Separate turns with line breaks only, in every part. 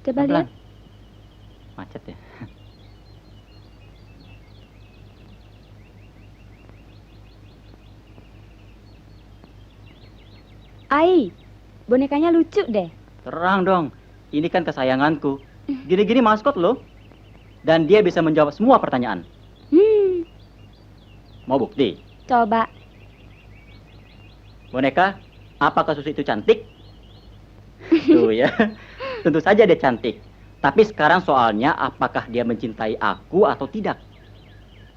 Coba lihat.
Macet ya.
Ai, bonekanya lucu deh.
Terang dong. Ini kan kesayanganku. Gini-gini maskot loh. Dan dia bisa menjawab semua pertanyaan. Mau bukti?
Coba.
Boneka, apakah Susi itu cantik? Tuh ya. Tentu saja dia cantik. Tapi sekarang soalnya apakah dia mencintai aku atau tidak?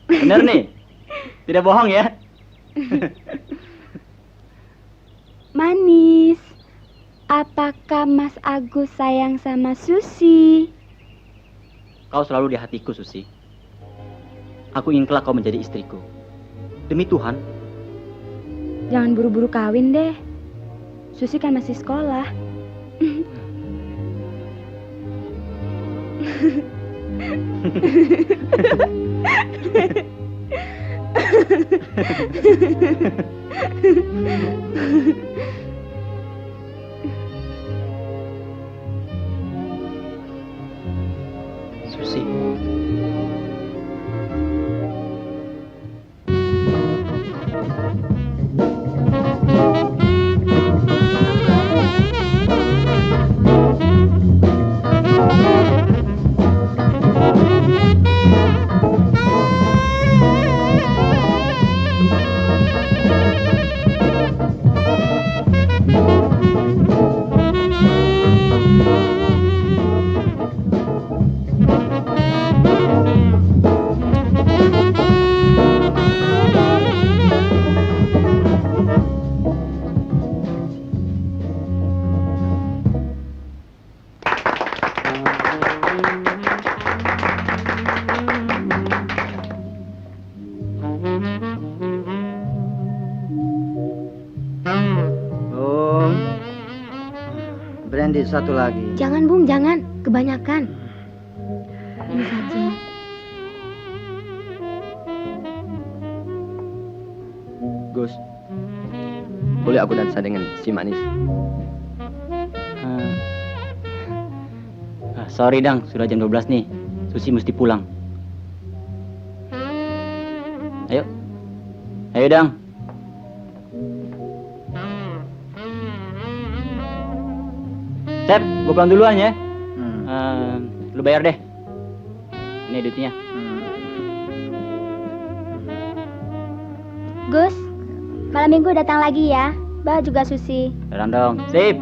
Bener nih? Tidak bohong ya?
Manis. Apakah Mas Agus sayang sama Susi?
Kau selalu di hatiku, Susi. Aku ingin kelak kau menjadi istriku. Demi Tuhan.
Jangan buru-buru kawin deh. Susi kan masih sekolah.
Susi.
Brandy satu lagi.
Jangan, Bung, jangan. Kebanyakan. Ini saja.
Gus, boleh aku dansa dengan si manis?
Sorry, Dang. Sudah jam 12 nih. Susi mesti pulang. Ayo. Ayo, Dang. Sep, gue pulang duluan ya. Lu bayar deh. Ini duitnya.
Gus, malam minggu datang lagi ya. Bawa juga Susi.
Datang dong. Sip.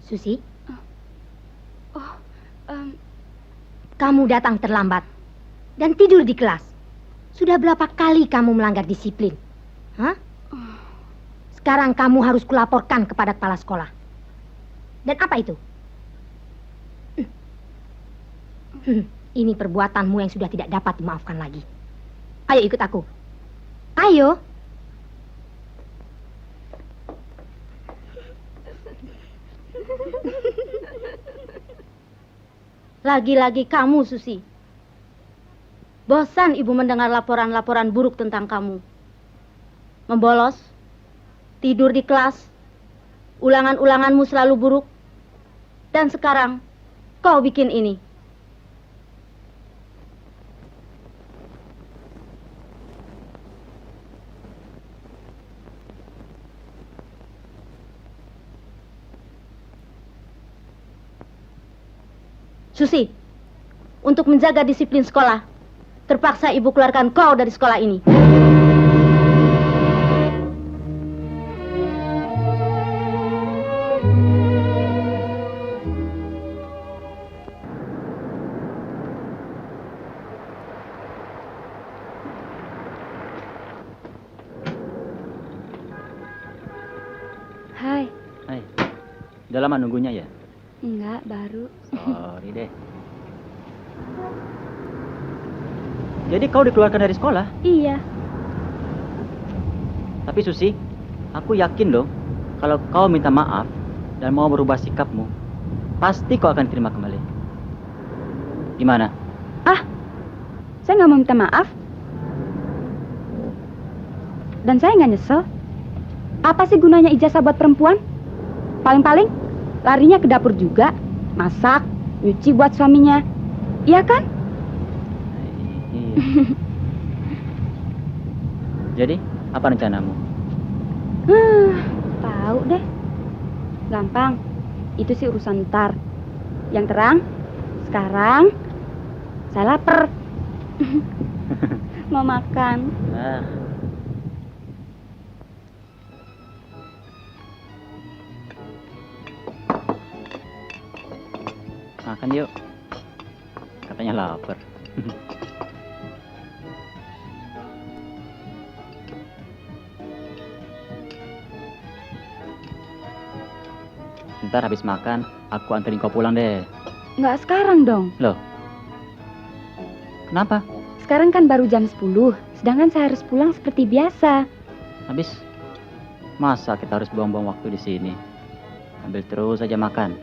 Susi? Kamu datang terlambat dan tidur di kelas. Sudah berapa kali kamu melanggar disiplin? Hah? Sekarang kamu harus kulaporkan kepada kepala sekolah. Dan apa itu? Ini perbuatanmu yang sudah tidak dapat dimaafkan lagi. Ayo ikut aku. Ayo.
Lagi-lagi kamu, Susi. Bosan ibu mendengar laporan-laporan buruk tentang kamu. Membolos, tidur di kelas, ulangan-ulanganmu selalu buruk. Dan sekarang, kau bikin ini. Susi, untuk menjaga disiplin sekolah, terpaksa ibu keluarkan kau dari sekolah ini.
Hai.
Hai, udah lama nunggunya ya?
Enggak, baru.
Sorry deh. Jadi kau dikeluarkan dari sekolah?
Iya.
Tapi Susi, aku yakin loh, kalau kau minta maaf dan mau merubah sikapmu, pasti kau akan terima kembali. Gimana?
Saya nggak mau minta maaf. Dan saya nggak nyesel. Apa sih gunanya ijazah buat perempuan? Paling-paling larinya ke dapur juga, masak, nyuci buat suaminya. Iya kan?
Iya. Jadi, apa rencanamu?
Tahu deh. Gampang. Itu sih urusan ntar. Yang terang, sekarang saya lapar. Mau makan.
Ah, makan yuk. Katanya lapar. Ntar habis makan, aku anterin kau pulang deh.
Nggak sekarang dong.
Loh? Kenapa?
Sekarang kan baru jam 10. Sedangkan saya harus pulang seperti biasa.
Habis? Masa kita harus buang-buang waktu di sini? Ambil terus aja makan.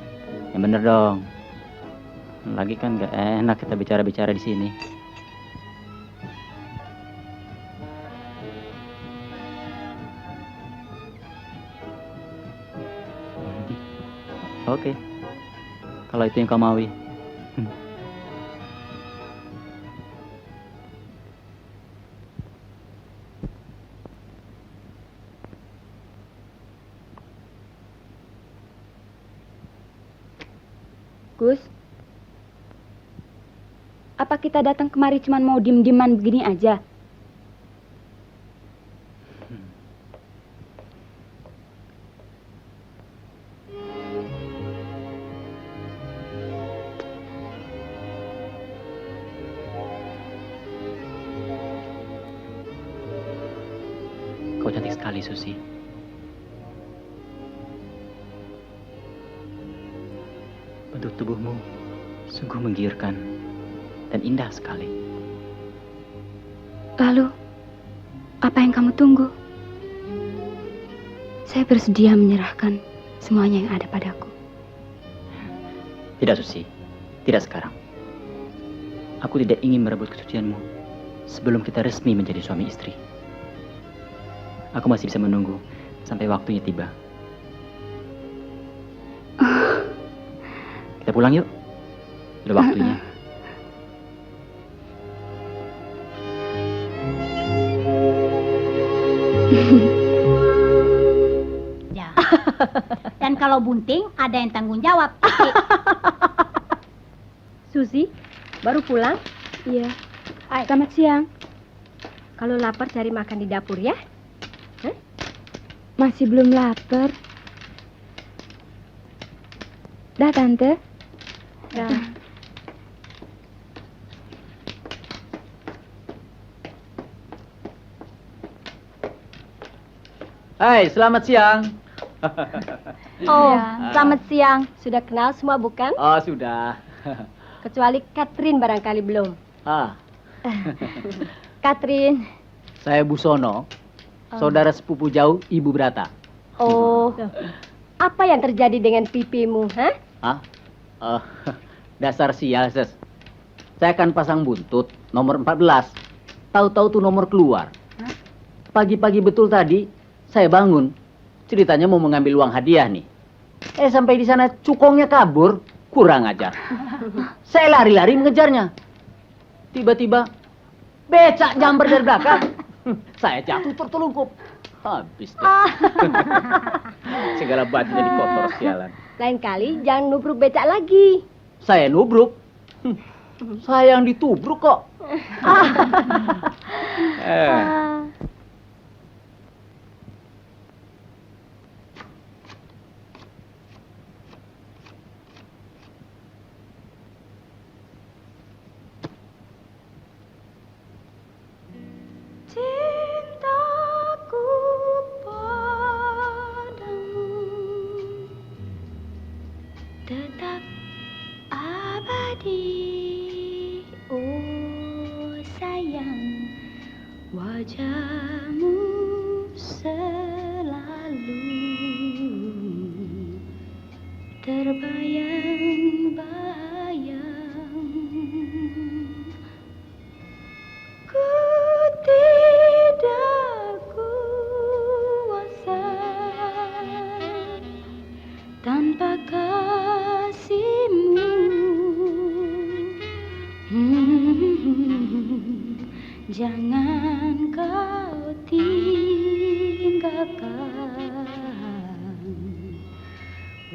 Yang bener dong. Lagi kan gak enak kita bicara-bicara di sini. Oke. Kalau itu yang kau maui.
Gus, apa kita datang kemari cuma mau diem-dieman begini aja?
Kau cantik sekali, Susi. Bentuk tubuhmu sungguh menggiurkan dan indah sekali.
Lalu, apa yang kamu tunggu? Saya bersedia menyerahkan semuanya yang ada padaku.
Tidak, Susi. Tidak sekarang. Aku tidak ingin merebut kesucianmu sebelum kita resmi menjadi suami istri. Aku masih bisa menunggu sampai waktunya tiba. Kita pulang yuk. Sudah waktunya.
Ya. Dan kalau bunting, ada yang tanggung jawab.
Susi, baru pulang?
Iya. Selamat siang.
Kalau lapar cari makan di dapur ya.
Masih belum lapar. Dah, Tante.
Dah.
Hai, selamat siang.
Oh, selamat siang. Sudah kenal semua bukan?
Oh, sudah.
Kecuali Catherine barangkali belum. Catherine.
Saya Bu Sono, saudara sepupu jauh Ibu Brata.
Oh, apa yang terjadi dengan pipimu, ha?
Hah? Dasar sial, Ses. Saya akan pasang buntut nomor 14. Tahu-tahu tuh nomor keluar. Pagi-pagi betul tadi saya bangun. Ceritanya mau mengambil uang hadiah nih. Sampai di sana cukongnya kabur. Kurang ajar. Saya lari-lari mengejarnya. Tiba-tiba becak nyamber dari belakang. Saya jatuh tertelungkup. Habis deh. Segala baju jadi kotor sialan.
Lain kali jangan nubruk becak lagi.
Saya nubruk. Saya yang ditubruk kok.
Cintaku padamu tetap abadi, oh sayang, wajahmu selalu terbayang-bayang. Ku tidak kuasa tanpa kasihmu. Jangan kau tinggalkan,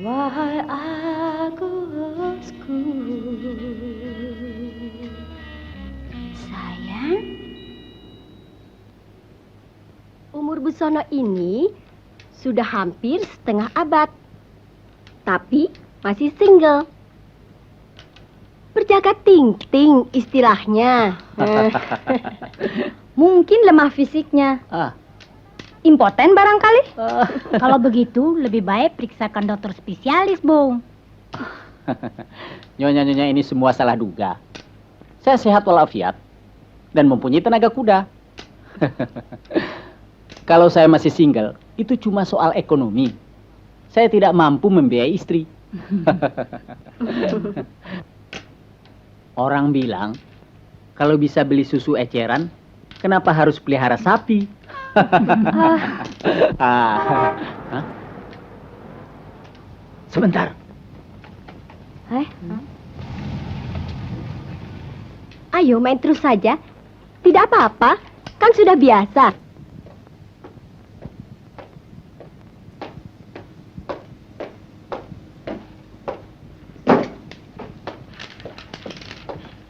wahai Agusku. Sayang,
Umur Busono ini sudah hampir setengah abad. Tapi masih single. Berjaga ting-ting istilahnya.
Mungkin lemah fisiknya.
impoten barangkali.
Kalau begitu, lebih baik periksakan dokter spesialis, Bung.
Nyonya-nyonya ini semua salah duga. Saya sehat walafiat dan mempunyai tenaga kuda. Kalau saya masih single, itu cuma soal ekonomi. Saya tidak mampu membiayai istri. Orang bilang, kalau bisa beli susu eceran, kenapa harus pelihara sapi? Sebentar.
Ayo main terus saja. Tidak apa-apa, kan sudah biasa.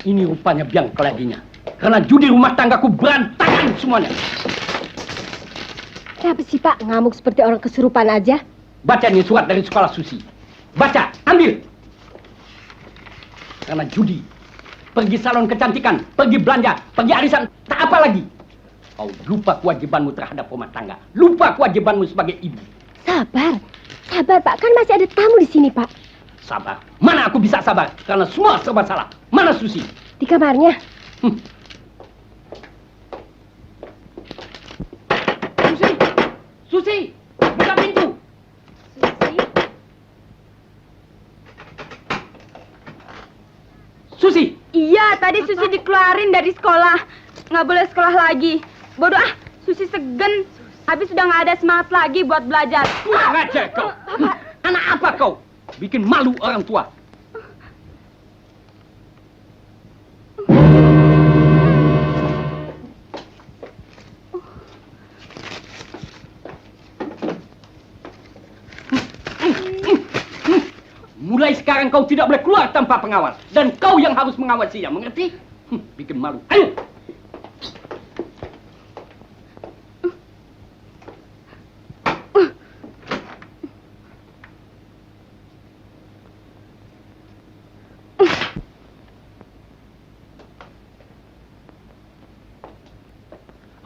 Ini rupanya biang keladinya. Karena judi rumah tanggaku berantakan semuanya.
Kenapa sih Pak ngamuk seperti orang kesurupan aja?
Baca nih surat dari sekolah Susi. Baca, ambil. Karena judi, pergi salon kecantikan, pergi belanja, pergi arisan, tak apa lagi. Kau lupa kewajibanmu terhadap rumah tangga. Lupa kewajibanmu sebagai ibu.
Sabar, sabar Pak. Kan masih ada tamu di sini Pak.
Sabar. Mana aku bisa sabar? Karena semua serba salah. Mana Susi?
Di kamarnya.
Susi! Susi! Buka pintu! Susi!
Iya, tadi Susi dikeluarin dari sekolah. Nggak boleh sekolah lagi. Bodoh ah, Susi segen. Habis sudah nggak ada semangat lagi buat belajar.
Kurang aja kau! Anak apa kau? Bikin malu orang tua. Mulai sekarang kau tidak boleh keluar tanpa pengawal. Dan kau yang harus mengawasinya, mengerti? Bikin malu. Ayo!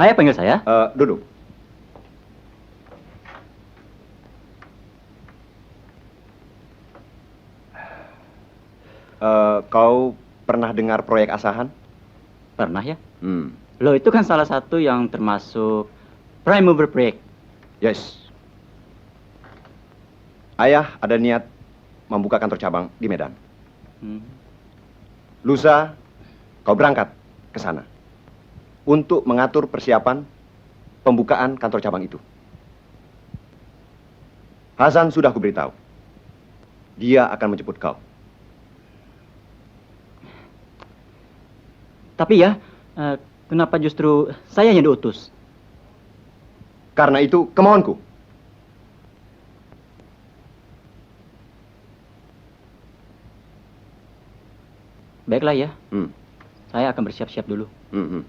Ayah panggil saya?
Duduk. Kau pernah dengar proyek Asahan?
Pernah ya? Loh, itu kan salah satu yang termasuk prime mover project.
Yes. Ayah ada niat membuka kantor cabang di Medan.
Lusa, kau berangkat ke sana untuk mengatur persiapan pembukaan kantor cabang itu. Hasan sudah kuberitahu. Dia akan menjemput kau.
Tapi ya, kenapa justru saya yang diutus?
Karena itu kemauanku.
Baiklah ya,
Hmm.
saya akan bersiap-siap dulu.
Hmm.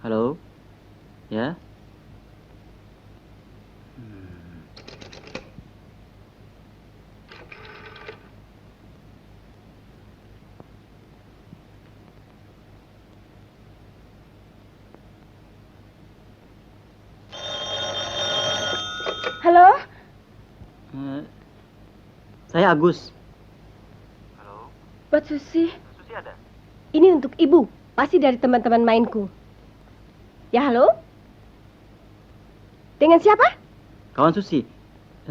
Halo? Ya?
Halo?
Saya Agus.
Buat Susi. Susi ada? Ini untuk ibu. Pasti dari teman-teman mainku. Ya, halo? Dengan siapa?
Kawan Susi.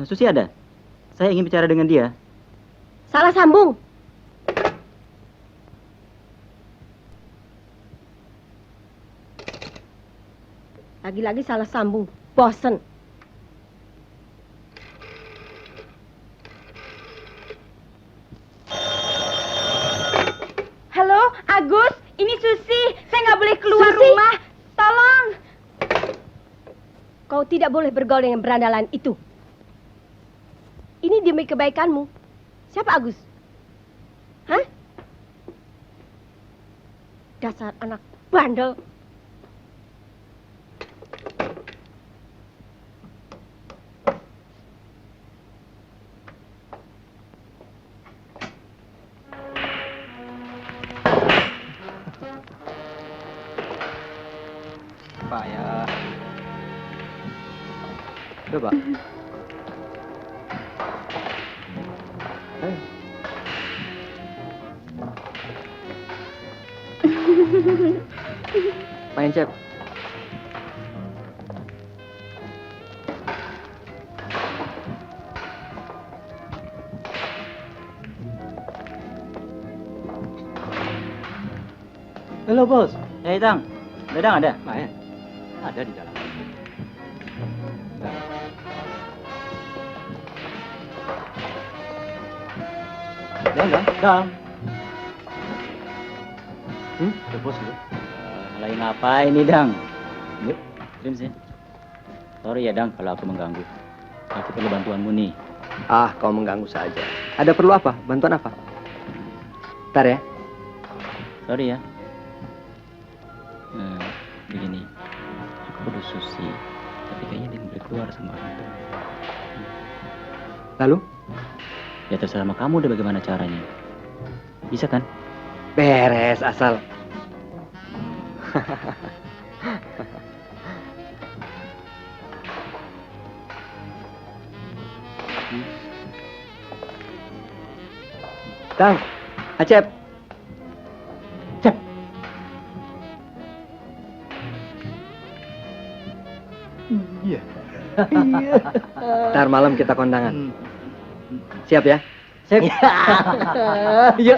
Susi ada? Saya ingin bicara dengan dia.
Salah sambung. Lagi-lagi salah sambung. Bosen.
Halo, Agus, ini Susi. Saya nggak boleh keluar rumah. Tolong.
Kau tidak boleh bergaul dengan berandalan itu. Ini demi kebaikanmu. Siapa Agus? Hah? Dasar anak bandel.
Pak ya. Udah, Pak. Ayo. Main cep.
Halo bos. Ya Itang. Dadang ada?
Main.
Ada di dalam. Dang. Ada bos lu. Lagi ngapain nih Dang? Yuk, kirim sih. Sorry ya Dang kalau aku mengganggu. Aku perlu bantuanmu nih.
Ah, kau mengganggu saja. Ada perlu apa? Bantuan apa? Ntar ya.
Sorry ya. Begini, aku perlu Susi, tapi kayaknya dia boleh keluar sama orang tua.
Lalu?
Ya terserah sama kamu deh bagaimana caranya. Bisa kan?
Beres asal. Tang, Acep. Cep.
Iya.
Ntar malam kita kondangan. Siap ya?
Siap. Iya.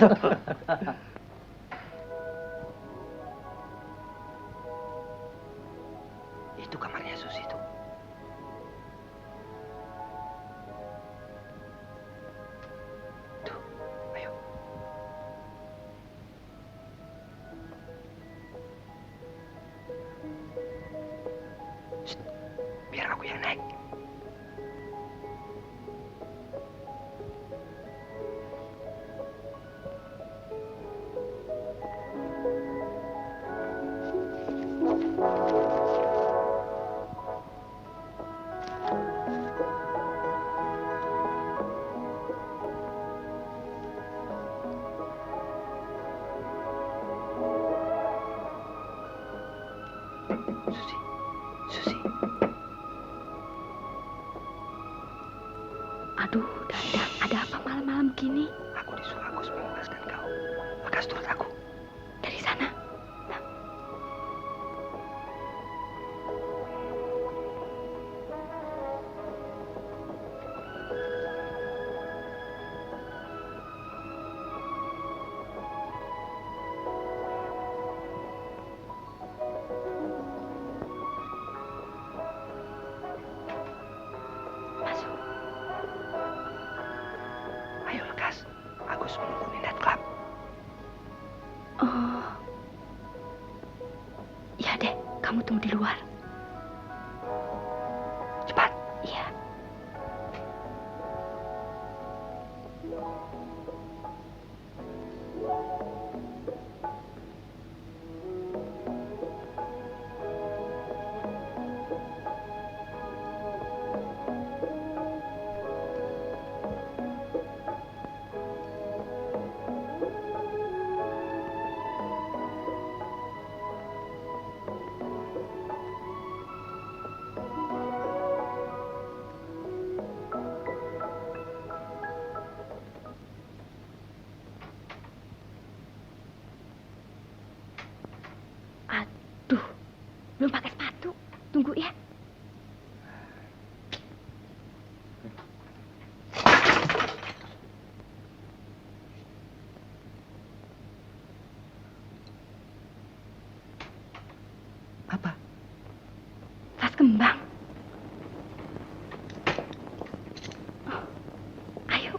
Itu kamarnya Susi tuh. Tuh, ayo. Shh, biar aku yang naik. Susi. Susi.
Aduh, Dadang, ada apa malam-malam gini?
Aku disuruh Agus melepaskan kau. Lekas turut aku.
Dari sana.
Masuk. Ayo lekas. Agus menunggu di night club.
Oh. Ya deh, kamu tunggu di luar.
Cepat.
Iya. Aduh, belum pakai sepatu. Tunggu ya.
Apa?
Vas kembang. Oh, ayo.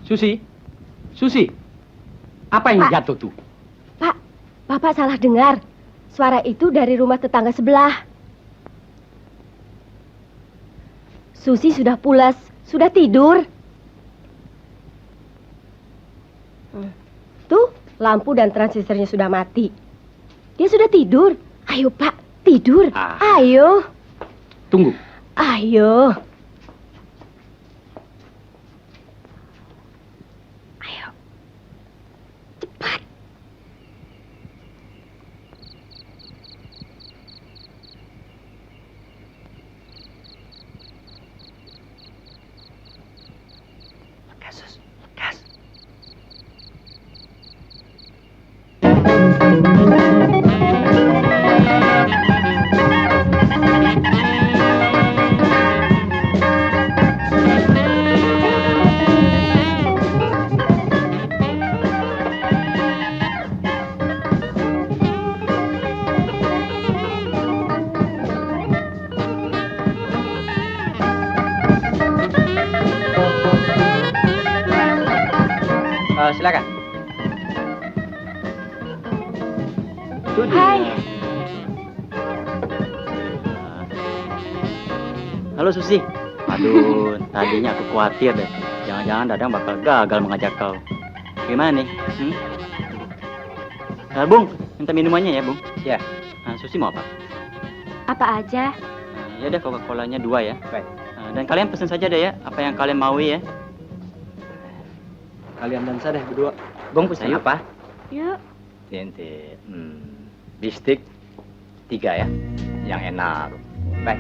Susi, Susi, apa yang
Pak.
jatuh tuh?
Pak, Bapak salah dengar. Suara itu dari rumah tetangga sebelah. Susi sudah pulas, sudah tidur. Tuh, lampu dan transistornya sudah mati. Dia sudah tidur. Ayo, Pak, tidur.
Ah.
Ayo.
Tunggu.
Ayo.
Ayo. Cepat.
Lekas, Sus. Lekas.
Silakan. Itu dia.
Hai.
Halo Susi. Aduh, tadinya aku khawatir deh. Jangan-jangan Dadang bakal gagal mengajak kau. Gimana nih? Bung, minta minumannya ya, Bung. Ya. Susi mau apa?
Apa aja?
Ya udah, Coca-Colanya 2 ya.
Baik.
Dan kalian pesen saja deh ya, apa yang kalian mau ya.
Kalian dansa deh berdua.
Bung, pesen
Ayo.
apa?
Yuk.
Tintin, bistik 3 ya, yang enak. Baik.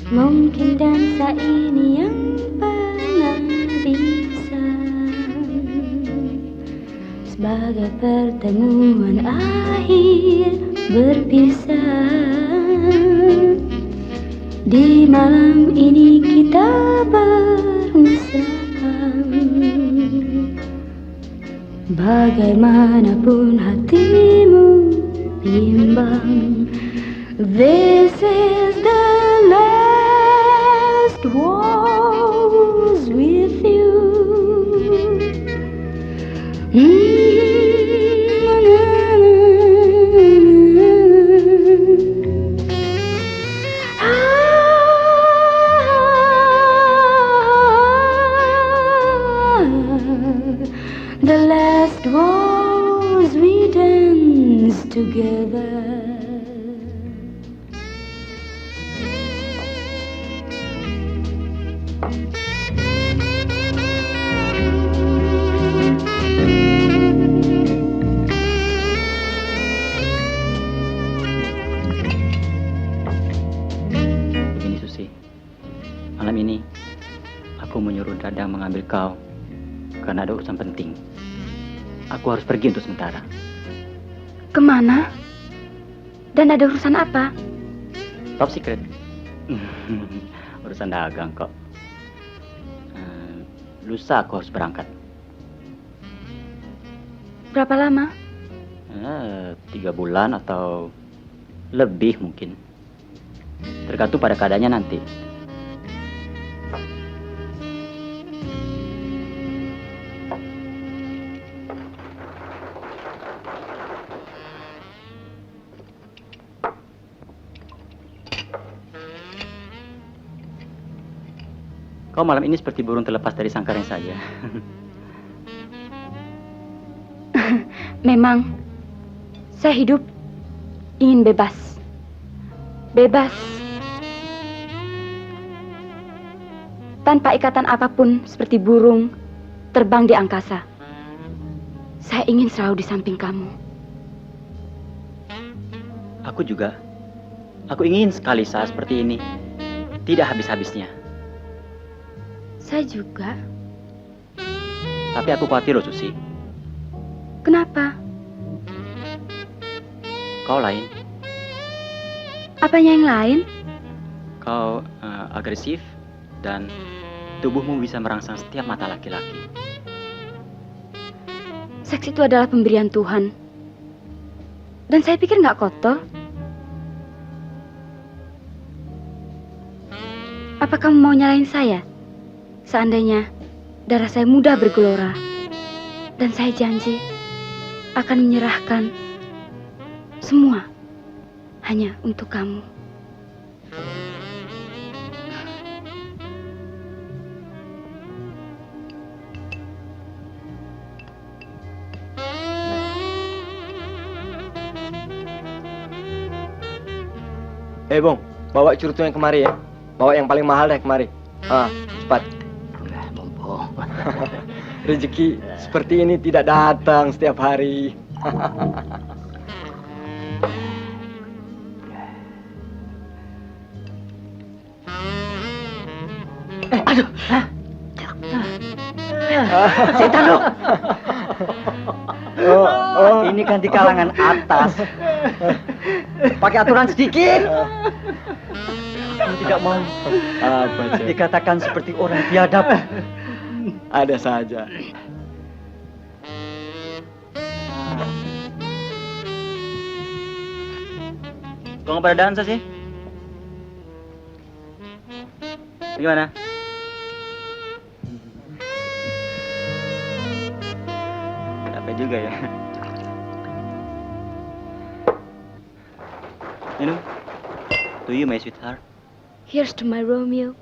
Mungkin dansa Cinta ini yang pernah bisa sebagai pertemuan akhir berpisah. Di malam ini kita bermesra. Bagaimanapun hatimu bimbang, this is the last waltz with you. The last waltz we danced together.
Begini Susi, malam ini aku menyuruh Dadang mengambil kau karena ada urusan penting. Aku harus pergi untuk sementara.
Kemana? Dan ada urusan apa?
Top secret. Urusan dagang kok. Lusa aku harus berangkat.
Berapa lama?
3 bulan atau lebih mungkin. Tergantung pada keadaannya nanti. Kau malam ini seperti burung terlepas dari sangkarnya saja.
Memang, saya hidup ingin bebas. Bebas. Tanpa ikatan apapun seperti burung terbang di angkasa. Saya ingin selalu di samping kamu.
Aku juga. Aku ingin sekali saat seperti ini. Tidak habis-habisnya.
Saya juga.
Tapi aku khawatir loh, Susi.
Kenapa?
Kau lain.
Apanya yang lain?
Kau agresif dan tubuhmu bisa merangsang setiap mata laki-laki.
Seks itu adalah pemberian Tuhan. Dan saya pikir nggak kotor. Apa kamu mau nyalain saya? Seandainya darah saya mudah bergelora. Dan saya janji akan menyerahkan semua hanya untuk kamu.
Bong, bawa curut yang kemari ya. Bawa yang paling mahal deh kemari. Cepat. Rezeki seperti ini tidak datang setiap hari.
Aduh. Setan lu. Ini kan di kalangan atas. Pakai aturan sedikit. Aku tidak mau dikatakan seperti orang biadab.
Ada saja.
Kok nggak pada dansa sih? Gimana? Capek juga ya. Minum. To you, my sweetheart.
Here's to my Romeo.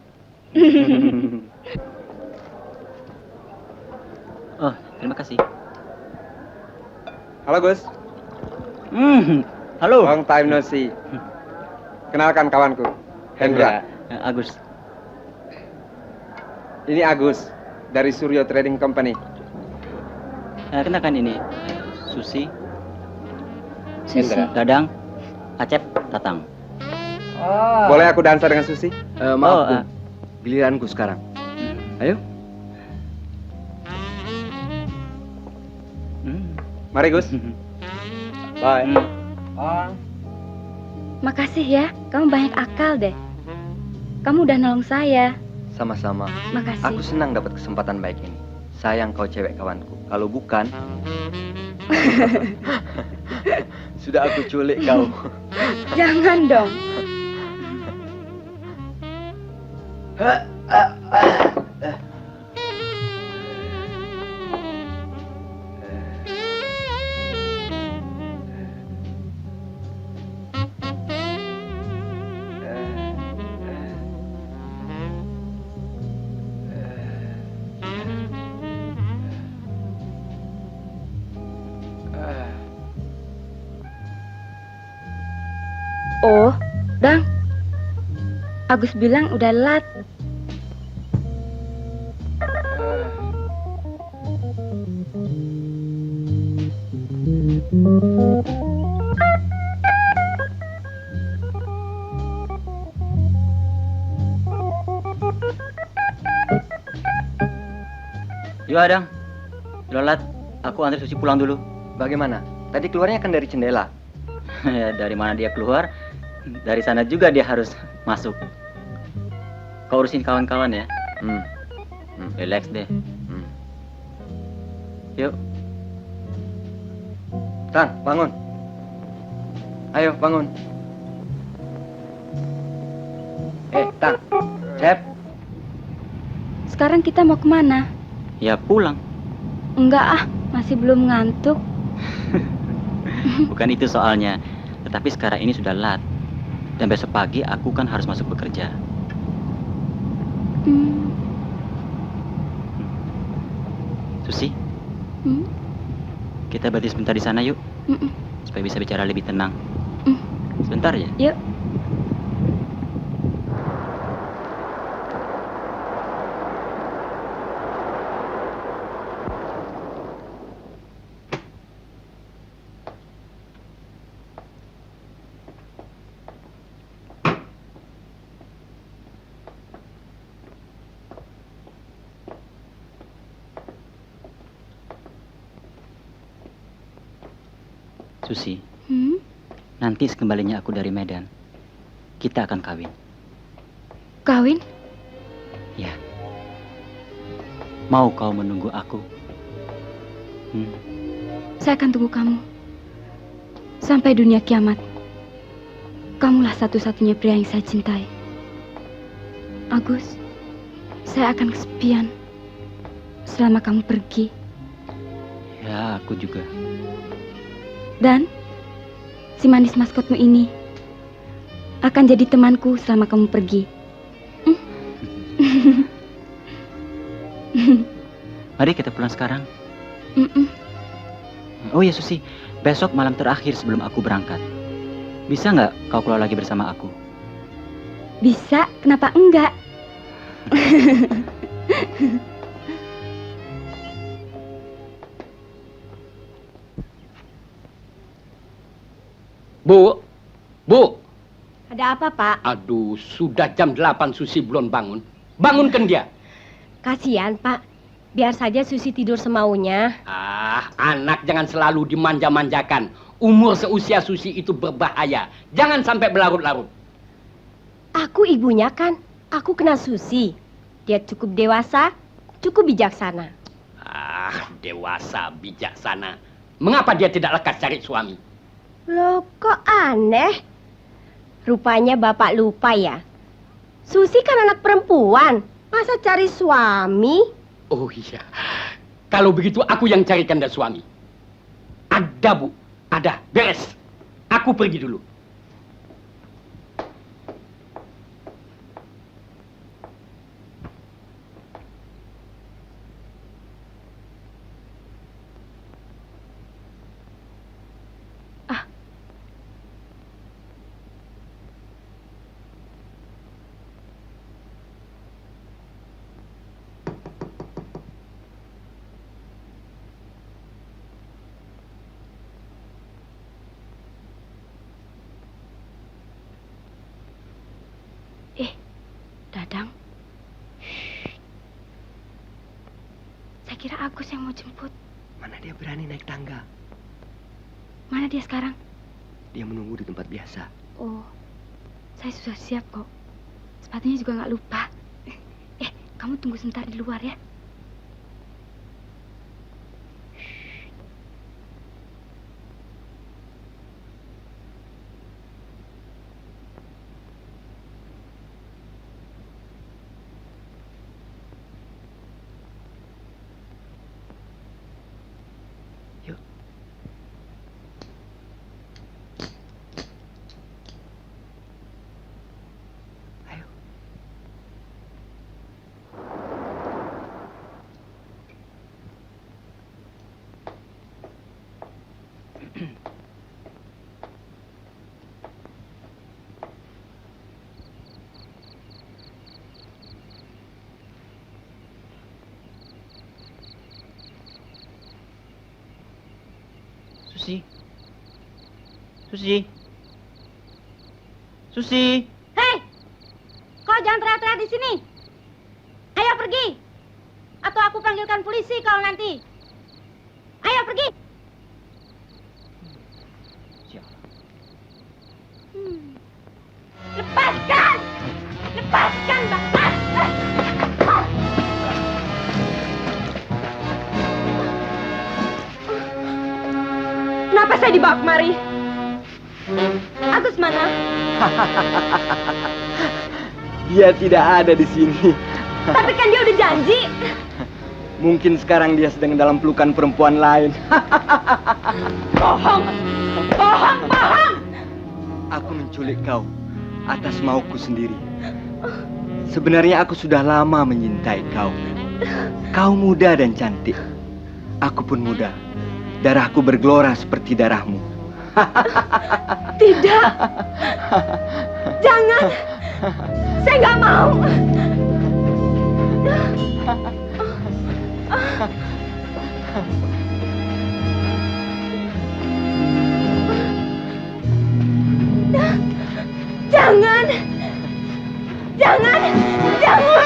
Oh, terima kasih.
Halo Gus.
Halo.
Long time no see. Kenalkan kawanku, Hendra.
Agus.
Ini Agus dari Suryo Trading Company.
Kenalkan ini Susi.
Hendra.
Dadang. Acep, Tatang.
Boleh aku dansa dengan Susi?
Maaf, Giliranku sekarang. Ayo.
Mari Gus. Bye.
Makasih ya, kamu banyak akal deh. Kamu udah nolong saya.
Sama-sama.
Makasih.
Aku senang dapat kesempatan baik ini. Sayang kau cewek kawanku. Kalau bukan, sudah aku culik kau.
Jangan dong. Oh, Dang. Agus bilang udah lat.
Yuk Adang, Lolat, aku antar Susi pulang dulu.
Bagaimana? Tadi keluarnya kan dari jendela.
Ya, dari mana dia keluar, dari sana juga dia harus masuk. Kau urusin kawan-kawan ya. Relax deh. Yuk.
Tang, bangun. Ayo, bangun. Tang. Cep.
Sekarang kita mau kemana?
Ya pulang.
Enggak ah, masih belum ngantuk.
Bukan itu soalnya. Tetapi sekarang ini sudah lat. Dan besok pagi aku kan harus masuk bekerja. Susi, kita berhenti sebentar di sana yuk. Supaya bisa bicara lebih tenang. Sebentar ya.
Yuk.
Susi, nanti sekembalinya aku dari Medan, kita akan kawin.
Kawin?
Ya. Mau kau menunggu aku?
Saya akan tunggu kamu sampai dunia kiamat. Kamulah satu-satunya pria yang saya cintai. Agus, saya akan kesepian selama kamu pergi.
Ya, aku juga.
Dan si manis maskotmu ini akan jadi temanku selama kamu pergi.
Mari kita pulang sekarang. Oh ya Susi, besok malam terakhir sebelum aku berangkat. Bisa nggak kau keluar lagi bersama aku?
Bisa, kenapa enggak?
Bu, Bu.
Ada apa, Pak?
Aduh, sudah jam 8 Susi belum bangun. Bangunkan dia.
Kasihan, Pak. Biar saja Susi tidur semaunya.
Ah, anak jangan selalu dimanja-manjakan. Umur seusia Susi itu berbahaya. Jangan sampai berlarut-larut.
Aku ibunya kan. Aku kenal Susi. Dia cukup dewasa, cukup bijaksana.
Ah, dewasa, bijaksana. Mengapa dia tidak lekas cari suami?
Loh, kok aneh? Rupanya Bapak lupa ya. Susi kan anak perempuan. Masa cari suami?
Oh iya. Kalau begitu aku yang carikan dia suami. Ada, Bu. Ada. Beres. Aku pergi dulu.
Saya kira Agus yang mau jemput.
Mana dia berani naik tangga?
Mana dia sekarang?
Dia menunggu di tempat biasa.
Oh, saya sudah siap kok. Sepatunya juga nggak lupa. Kamu tunggu sebentar di luar ya.
Susi. Susi. Susi.
Hei! Kau jangan teriak-teriak di sini. Ayo pergi. Atau aku panggilkan polisi kalau nanti. Ayo pergi. Lepaskan! Lepaskan, Bapak!
Kenapa saya dibawa kemari? Agus mana?
Dia tidak ada di sini.
Tapi kan dia udah janji.
Mungkin sekarang dia sedang dalam pelukan perempuan lain.
Bohong! Bohong! Bohong!
Aku menculik kau atas mauku sendiri. Sebenarnya aku sudah lama menyintai kau. Kau muda dan cantik. Aku pun muda. Darahku bergelora seperti darahmu.
Tidak. Jangan. Saya nggak mau. Jangan. Jangan. Jangan. Jangan.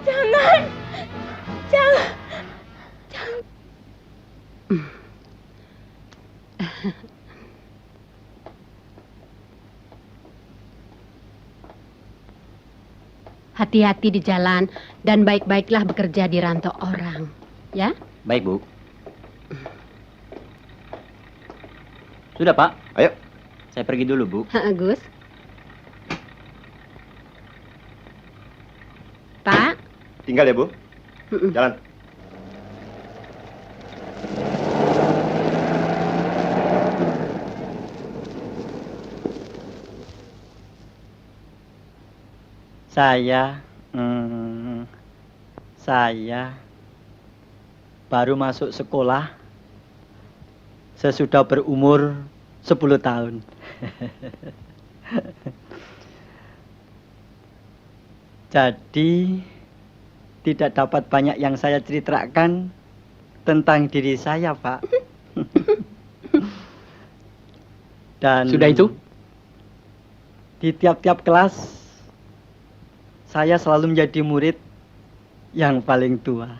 Jangan. Jangan. Jangan.
Hati-hati di jalan dan baik-baiklah bekerja di rantau orang, ya?
Baik, Bu. Sudah, Pak.
Ayo.
Saya pergi dulu, Bu.
Agus. Pak.
Tinggal ya, Bu. Jalan.
Saya baru masuk sekolah sesudah berumur 10 tahun. Jadi tidak dapat banyak yang saya ceritakan tentang diri saya, Pak. Dan
Sudah itu?
Di tiap-tiap kelas saya selalu menjadi murid yang paling tua.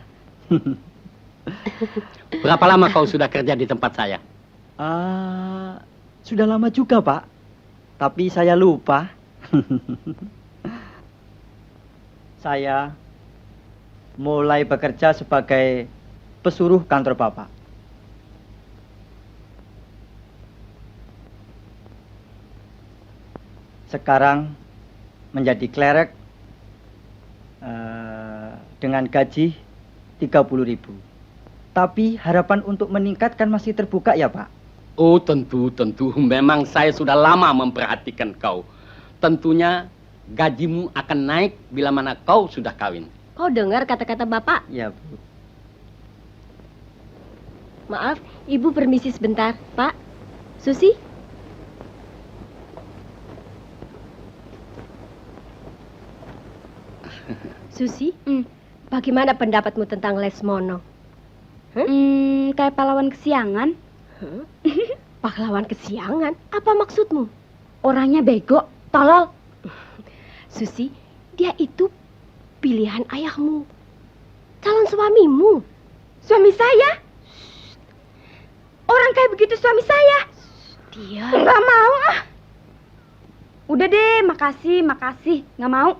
Berapa lama kau sudah kerja di tempat saya?
Sudah lama juga, Pak. Tapi saya lupa. Saya mulai bekerja sebagai pesuruh kantor Bapak. Sekarang menjadi klerek dengan gaji 30.000. Tapi harapan untuk meningkatkan masih terbuka ya, Pak?
Oh, tentu. Memang saya sudah lama memperhatikan kau. Tentunya gajimu akan naik bila mana kau sudah kawin.
Kau dengar kata-kata Bapak?
Ya, Bu.
Maaf, Ibu permisi sebentar. Pak, Susi? Susi, bagaimana pendapatmu tentang Lesmono?
Kayak pahlawan kesiangan.
Pahlawan kesiangan? Apa maksudmu?
orangnya bego, tolol.
Susi, dia itu pilihan ayahmu. Calon suamimu.
Suami saya? Orang kayak begitu suami saya?
Dia.
Nggak mau ah. Udah deh, makasih. Nggak mau.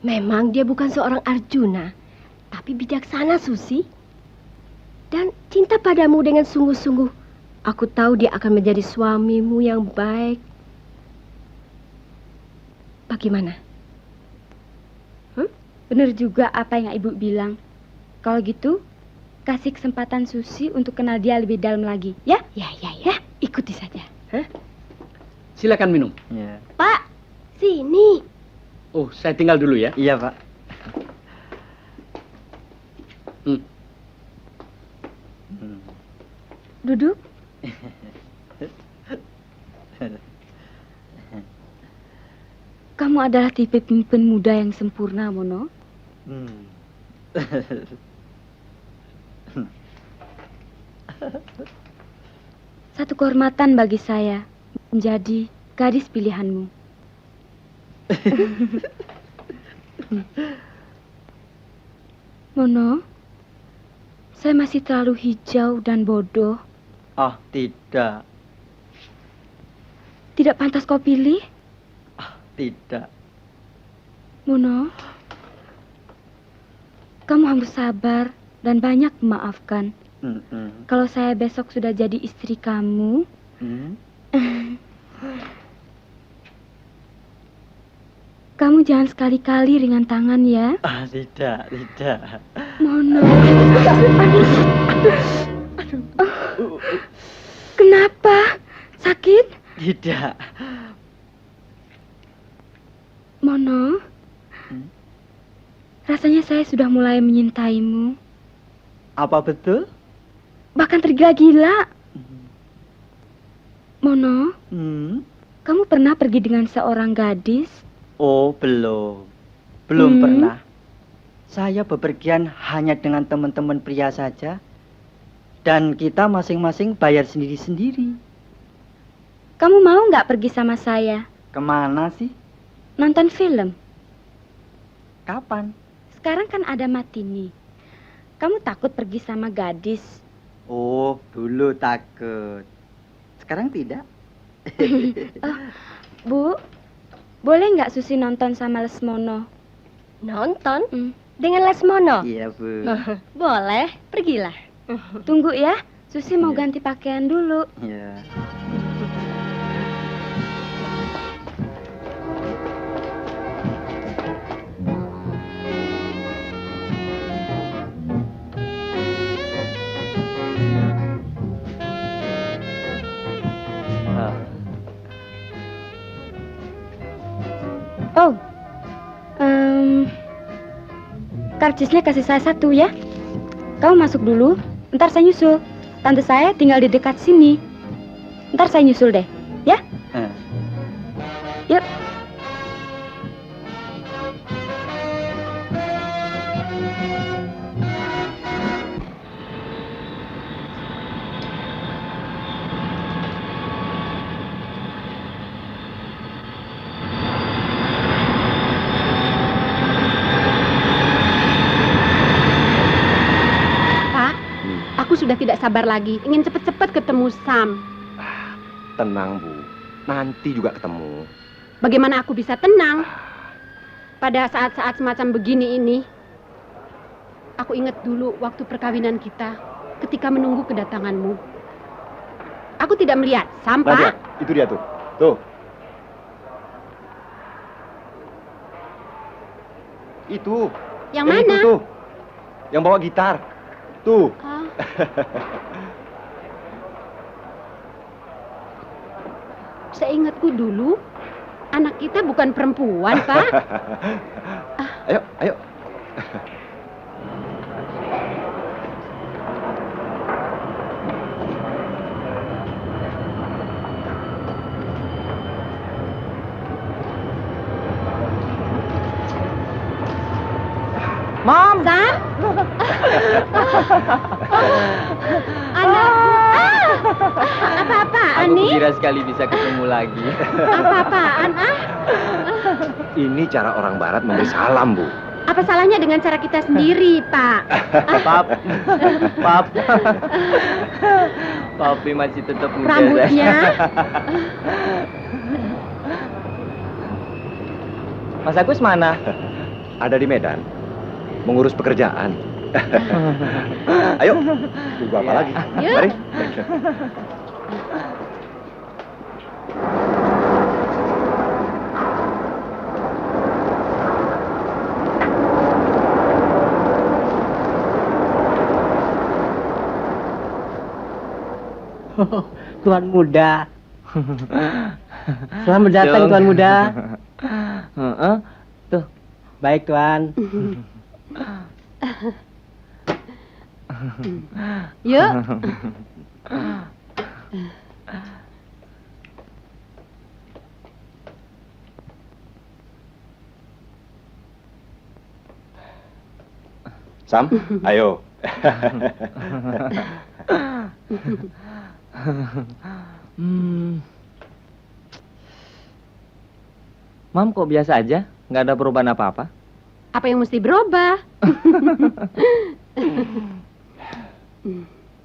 Memang dia bukan seorang Arjuna, tapi bijaksana, Susi. Dan cinta padamu dengan sungguh-sungguh. Aku tahu dia akan menjadi suamimu yang baik. Bagaimana?
Bener juga apa yang Ibu bilang. Kalau gitu, kasih kesempatan Susi untuk kenal dia lebih dalam lagi, ya?
Ya.
Ikuti saja.
Silakan minum.
Ya.
Pak, sini.
Oh, saya tinggal dulu ya.
Iya, Pak.
Duduk. Kamu adalah tipe pemimpin muda yang sempurna, Mono. Satu kehormatan bagi saya menjadi gadis pilihanmu. Mono, saya masih terlalu hijau dan bodoh.
Oh, tidak.
Tidak pantas kau pilih?
Tidak.
Mono, kamu harus sabar dan banyak memaafkan. Kalau saya besok sudah jadi istri kamu, kamu jangan sekali-kali ringan tangan ya.
Tidak.
Mono. Kenapa? Sakit?
Tidak.
Mono, rasanya saya sudah mulai menyintaimu.
Apa betul?
Bahkan tergila-gila. Mono, kamu pernah pergi dengan seorang gadis?
Oh, belum. Belum pernah. Saya bepergian hanya dengan teman-teman pria saja. Dan kita masing-masing bayar sendiri-sendiri.
Kamu mau nggak pergi sama saya?
Kemana sih?
Nonton film.
Kapan?
Sekarang kan ada matini. Kamu takut pergi sama gadis?
Oh, dulu takut. Sekarang tidak.
Oh, Bu, boleh nggak Susi nonton sama Lesmono?
Nonton? Dengan Lesmono?
Iya, Bu.
Boleh, pergilah.
Tunggu ya, Susi mau ganti pakaian dulu.
Iya.
Oh, karcisnya kasih saya satu ya. Kamu masuk dulu, ntar saya nyusul. Tante saya tinggal di dekat sini. Ntar saya nyusul deh, ya? Yuk.
Sudah tidak sabar lagi, ingin cepat-cepat ketemu Sam.
Tenang, Bu. Nanti juga ketemu.
Bagaimana aku bisa tenang? Pada saat-saat semacam begini ini, aku ingat dulu waktu perkawinan kita, ketika menunggu kedatanganmu. Aku tidak melihat Sam, Pak.
Itu dia tuh. Tuh. Itu.
Yang mana?
Itu tuh. Yang bawa gitar. Tuh.
Seingatku dulu, anak kita bukan perempuan, Pak.
Ayo.
Mom! Sam? Anakku! Apa-apaan
Aku
nih?
gembira sekali bisa ketemu lagi.
Apa-apaan, ah?
Ini cara orang barat memberi salam, Bu.
Apa salahnya dengan cara kita sendiri, Pak?
Pap. Papi masih tetap muda.
Rambutnya?
Mas Agus mana?
Ada di Medan. Mengurus pekerjaan. Ayo, tunggu apa lagi?
Yuk.
Mari.
Tuan muda. Selamat datang Tuan muda. Tuh, baik Tuan.
Yuk.
Sam, ayo.
Mam kok biasa aja? Nggak ada perubahan apa-apa?
Apa yang mesti berubah?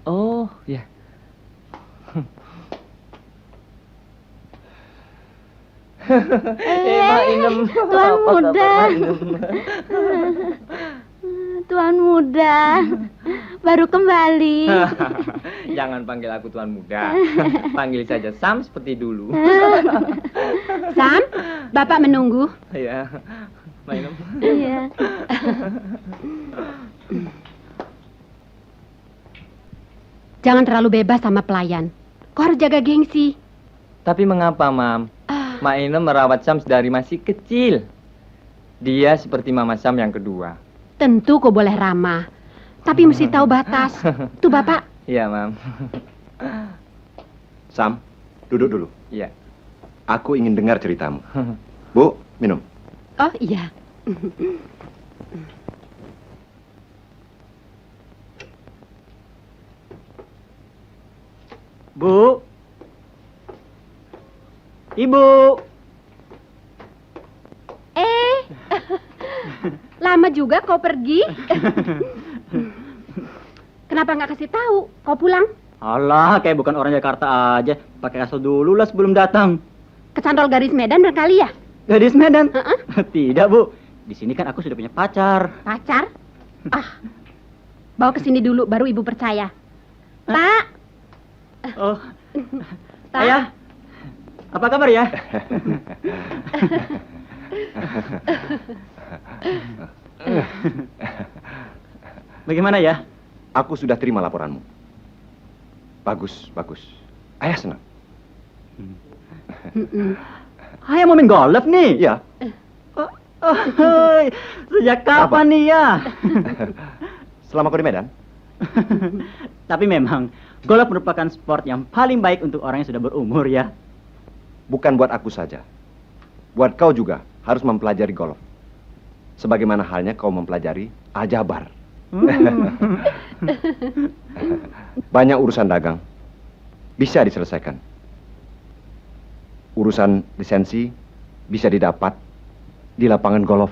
Oh, ya.
Tuan muda. Tuan muda. Baru kembali.
Jangan panggil aku Tuan Muda. Panggil saja Sam seperti dulu.
Sam, Bapak menunggu.
Iya. Mainem.
Iya.
Jangan terlalu bebas sama pelayan. Kau harus jaga gengsi.
Tapi mengapa, Mam? Mak Inem merawat Sam dari masih kecil. Dia seperti Mama Sam yang kedua.
Tentu kau boleh ramah. Tapi mesti tahu batas. Tuh Bapak.
Iya, Mam.
Sam, duduk dulu.
Iya.
Aku ingin dengar ceritamu. Bu, minum.
Oh iya.
Bu. Ibu.
Lama juga kau pergi. Kenapa nggak kasih tahu? Kau pulang?
Alah, kayak bukan orang Jakarta aja. Pakai asal dulu lah sebelum datang.
Kecantol garis Medan berkali ya?
Gadis Medan? Tidak, Bu. Di sini kan aku sudah punya pacar.
Pacar? Bawa ke sini dulu, baru ibu percaya. Pak.
Oh.
Pak.
Ayah. Apa kabar ya? Bagaimana ya?
Aku sudah terima laporanmu. Bagus, bagus. Ayah senang.
Ayah mau main golf nih?
Ya.
Sejak kapan nih ya?
Selama kau di Medan?
Tapi memang golf merupakan sport yang paling baik untuk orang yang sudah berumur ya.
Bukan buat aku saja. Buat kau juga harus mempelajari golf. Sebagaimana halnya kau mempelajari aljabar. Banyak urusan dagang bisa diselesaikan. Urusan lisensi bisa didapat di lapangan golf.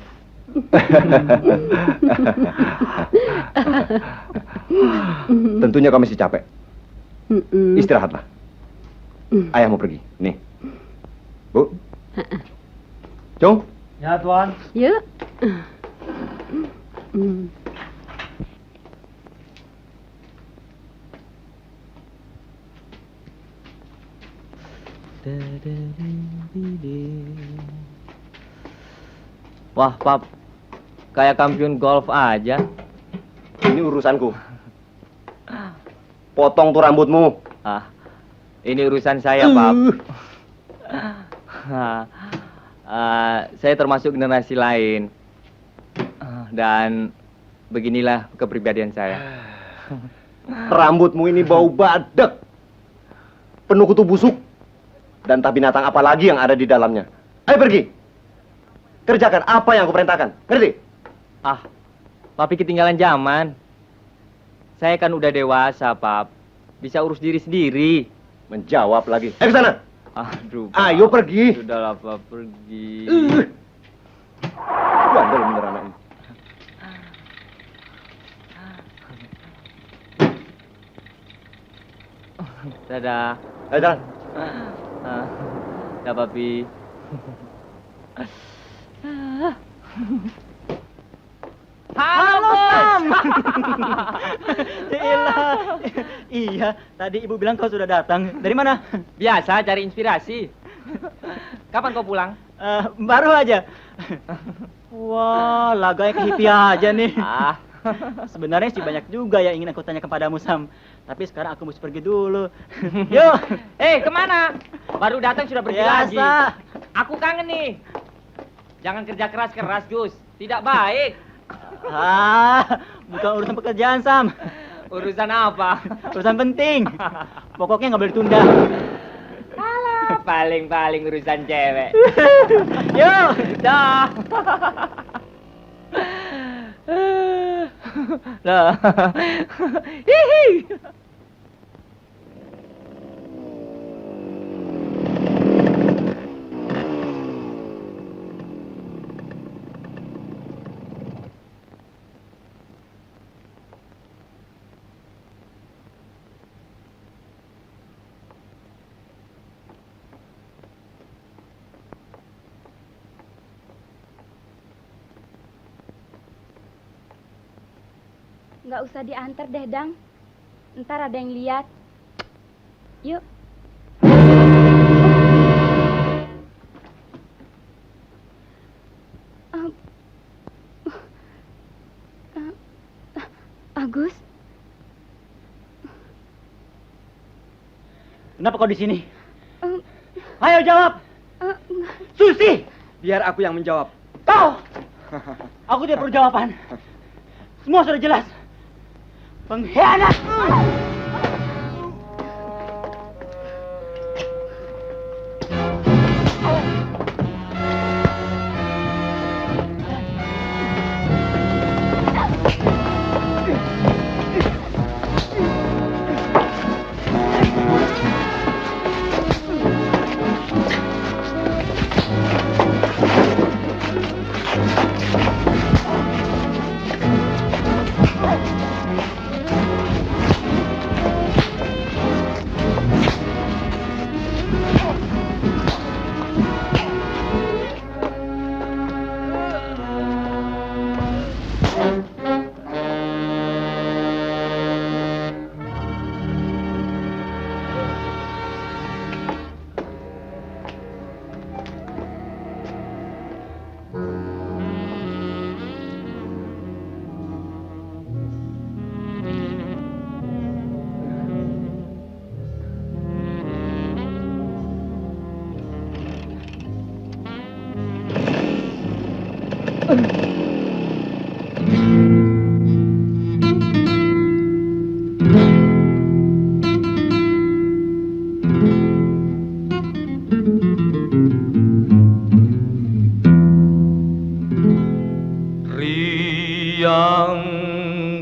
Tentunya kau masih capek. Istirahatlah. Ayah mau pergi. Nih. Bu. Cung.
Ya, Tuan.
Yuk.
Wah, Pap. Kayak kampiun golf aja.
Ini urusanku. Potong tuh rambutmu.
Ini urusan saya, Pap. Saya termasuk generasi lain. Dan beginilah kepribadian saya.
Rambutmu ini bau badak. Penuh kutu busuk. Dan entah binatang apa lagi yang ada di dalamnya. Ayo pergi. Kerjakan apa yang aku perintahkan. Ngerti?
Papi ketinggalan zaman. Saya kan udah dewasa, Pap. bisa urus diri sendiri.
Menjawab lagi. Ke sana.
Aduh,
Ayo pergi.
Sudahlah, Pak, pergi.
Bandel bener anak ini.
Dadah.
Ayo jalan.
Ya, Papi.
Halo, Sam. Iya, tadi ibu bilang kau sudah datang. Dari mana?
Biasa cari inspirasi. Kapan kau pulang?
Baru aja. Wah, laganya ke hippie aja nih. Sebenarnya sih banyak juga yang ingin aku tanya kepadamu, Sam. Tapi sekarang aku mesti pergi dulu. Yuk.
Kemana? Baru datang sudah pergi lagi.
Biasa.
Aku kangen nih. Jangan kerja keras-keras, Gus. Tidak baik.
Bukan urusan pekerjaan, Sam.
Urusan apa?
Urusan penting. Pokoknya nggak boleh ditunda.
Paling-paling urusan cewek.
Yuk.
Dah. Lah. Hihi.
Nggak usah diantar deh, Dang. Ntar ada yang lihat. Yuk. Agus?
Kenapa kau di sini? Ayo jawab. Susi.
Biar aku yang menjawab.
Kau. Aku tidak perlu jawaban. Semua sudah jelas. Pengkhianat.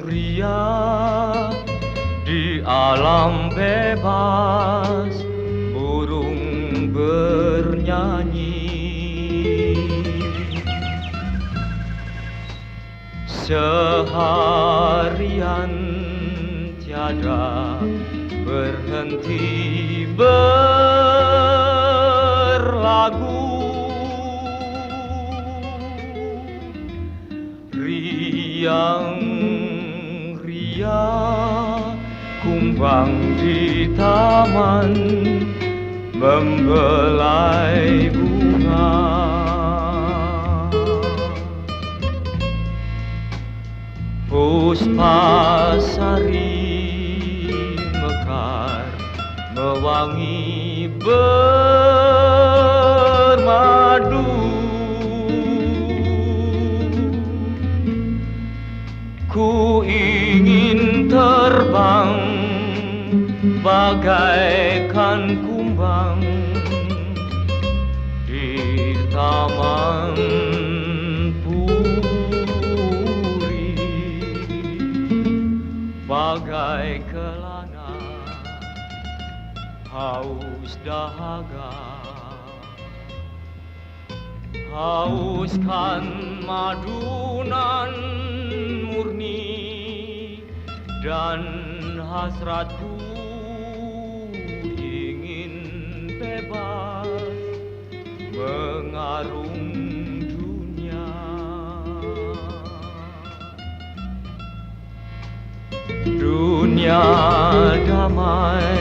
Riang-riang di alam bebas, burung bernyanyi. Seharian tiada berhenti berlagu. Riang-riang kumbang di taman membelai bunga. Puspasari mekar mewangi bermadu. Ku ingin terbang bagaikan kumbang di taman puri, bagai kelana. dahaga. Hauskan madu nan murni dan hasratku ingin bebas mengarung dunia. Dunia damai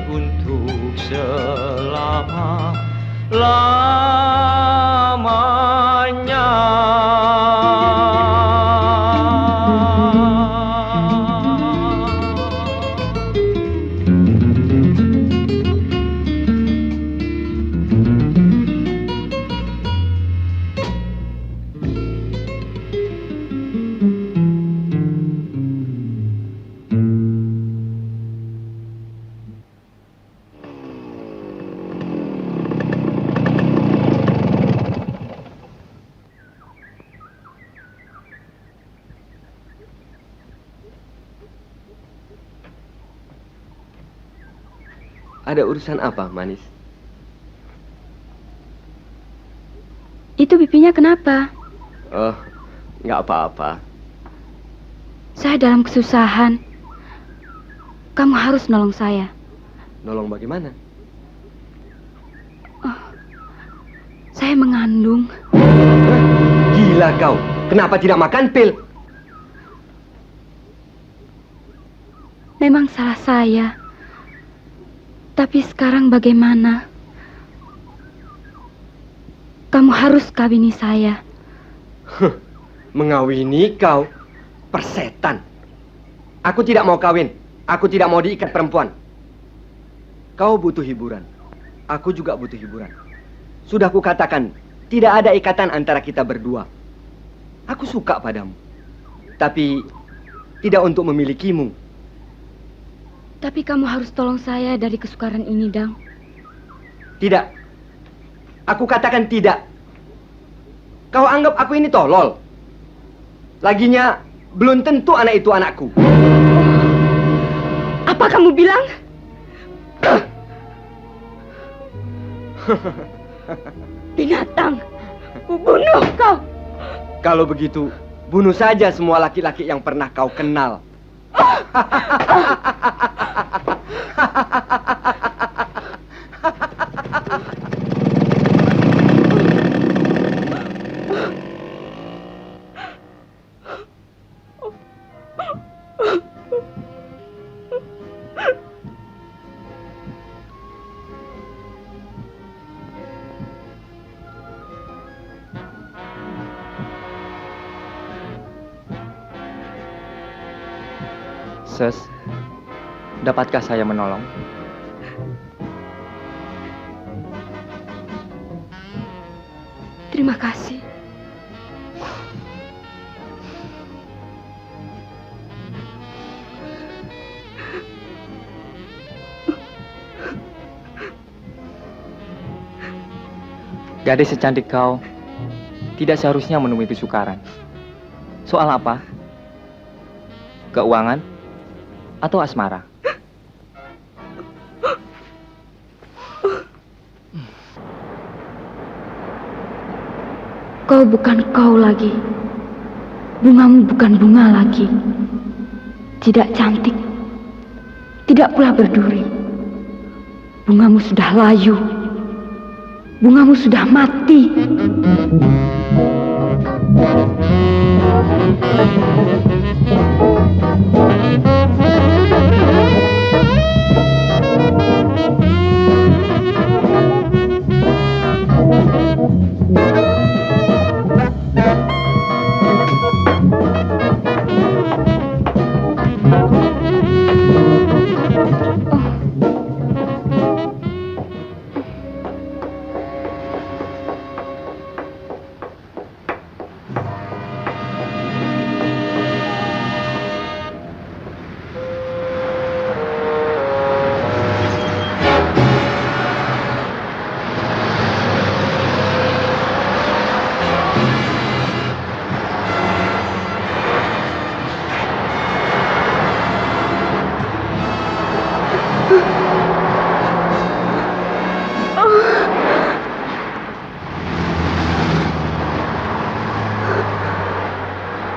untuk selama-lamanya.
Ada urusan apa, manis?
Itu pipinya kenapa?
Oh, nggak apa-apa.
Saya dalam kesusahan. Kamu harus nolong saya.
Nolong bagaimana?
Saya mengandung.
Gila kau. Kenapa tidak makan pil?
Memang salah saya. Tapi sekarang bagaimana? Kamu harus kawini saya.
Mengawini kau? Persetan. Aku tidak mau kawin. Aku tidak mau diikat perempuan. Kau butuh hiburan. Aku juga butuh hiburan. Sudah kukatakan, tidak ada ikatan antara kita berdua. Aku suka padamu. Tapi tidak untuk memilikimu.
Tapi kamu harus tolong saya dari kesukaran ini, Dang.
Tidak. Aku katakan tidak. Kau anggap aku ini tolol. Laginya, belum tentu anak itu anakku.
Apa kamu bilang? Binatang, kubunuh kau.
Kalau begitu, bunuh saja semua laki-laki yang pernah kau kenal.
Ses, dapatkah saya menolong?
Terima kasih.
Gadis secantik kau tidak seharusnya menemui kesukaran. Soal apa? Keuangan atau asmara?
Kau bukan kau lagi. Bungamu bukan bunga lagi. Tidak cantik. Tidak pula berduri. Bungamu sudah layu. Bungamu sudah mati.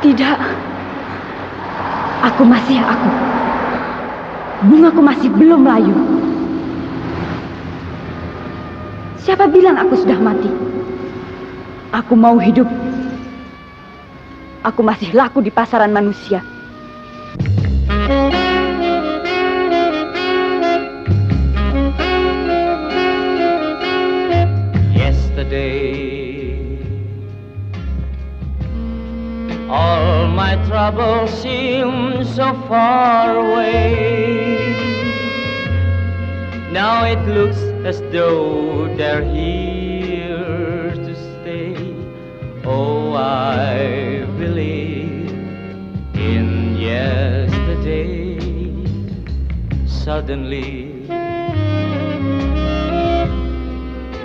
Tidak. Aku masih aku. Bungaku masih belum layu. Siapa bilang aku sudah mati? Aku mau hidup. Aku masih laku di pasaran manusia.
Yesterday, all my troubles seem so far away. Now it looks as though they're here to stay. Oh, I believe in yesterday. Suddenly,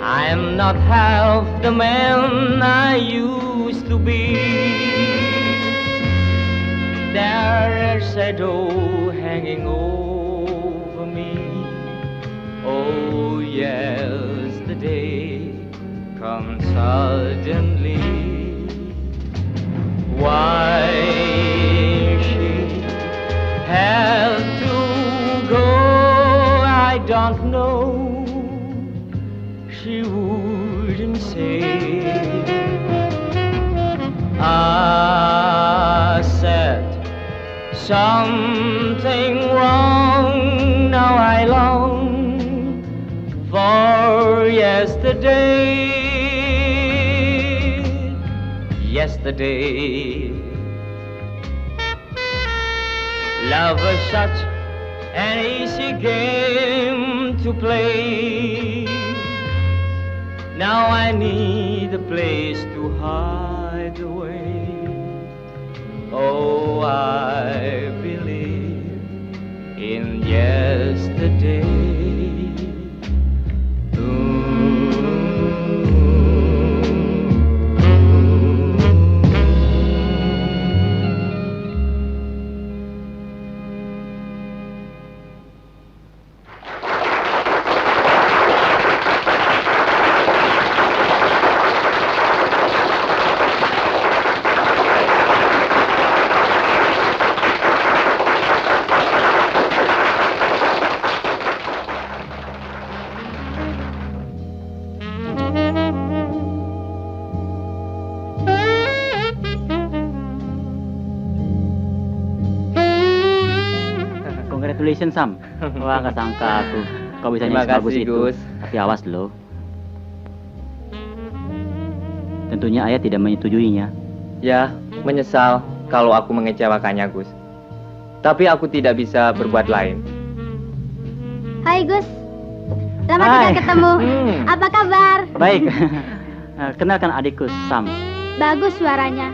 I'm not half the man I used to be. There's a shadow hanging over me. Oh, yesterday comes suddenly. Why she had to go, I don't know. She wouldn't say. I said something wrong. Now I long for yesterday. Yesterday, love was such an easy game to play. Now I need a place to hide away. Oh, I believe in yesterday.
Congratulations, Sam. Wah, nggak sangka aku kau bisa
Terima
nyanyi sebagus
kasih,
itu.
Gus.
Tapi awas loh. Tentunya ayah tidak menyetujuinya.
Ya, menyesal kalau aku mengecewakannya, Gus. Tapi aku tidak bisa berbuat lain.
Hai Gus, lama
Hai.
tidak ketemu. Apa kabar?
Baik. Kenalkan adikku, Sam.
Bagus suaranya.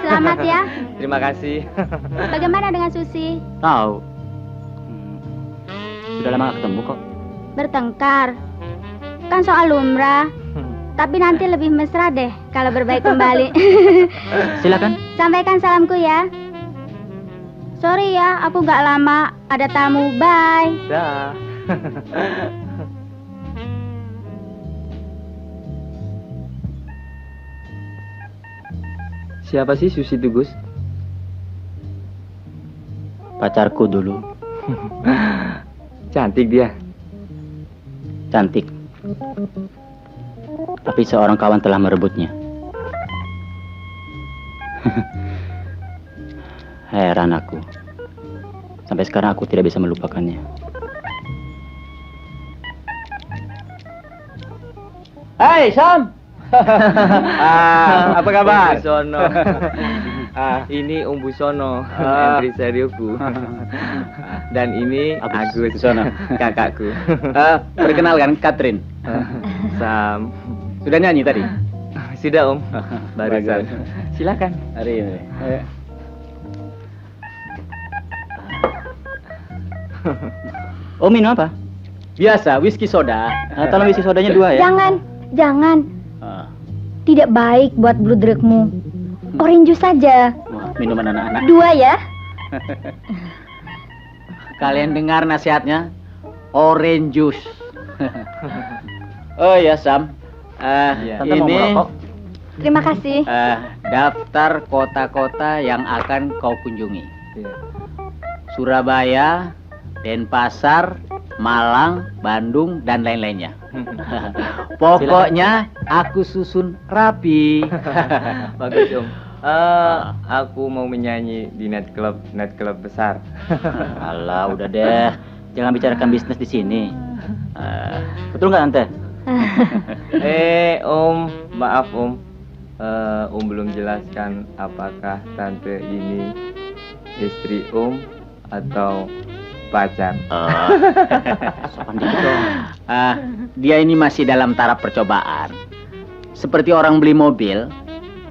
Selamat ya.
Terima kasih.
Bagaimana dengan Susi?
Tahu. Sudah lama gak ketemu kok.
Bertengkar. Kan soal lumrah. Tapi nanti lebih mesra deh kalau berbaik kembali.
Silakan.
Sampaikan salamku ya. Sorry ya, aku gak lama. Ada tamu. Bye.
Dah. Siapa sih Susi itu, Gus?
Pacarku dulu.
Cantik dia.
Cantik. Tapi seorang kawan telah merebutnya. Heran aku. Sampai sekarang aku tidak bisa melupakannya.
Hai, Sam. Apa kabar?
Busono. Ini Om Busono, impresarioku. Dan ini Agus, kakakku.
Perkenalkan, Catherine.
Sam.
Sudah nyanyi tadi?
Sudah, Om. Barusan.
Silakan.
Hari ini.
Oh, minum apa?
Biasa, whisky soda.
Tolong whisky sodanya 2 ya.
Jangan. Tidak baik buat bludrekmu. Orange juice saja.
Wah, minuman anak-anak.
2 ya.
Kalian dengar nasihatnya? Orange juice. Oh ya, Sam.
Tante mau
Ini
merokok?
Terima kasih.
Daftar kota-kota yang akan kau kunjungi. Surabaya, Denpasar, Malang, Bandung, dan lain-lainnya. Pokoknya aku susun rapi.
Bagus Om. Aku mau menyanyi di nightclub besar.
Alah, udah deh. Jangan bicarakan bisnis di sini. Betul nggak Tante?
Om, maaf Om. Om belum jelaskan apakah Tante ini istri Om atau pacar.
Sopan dikit dong.
Dia ini masih dalam taraf percobaan. Seperti orang beli mobil,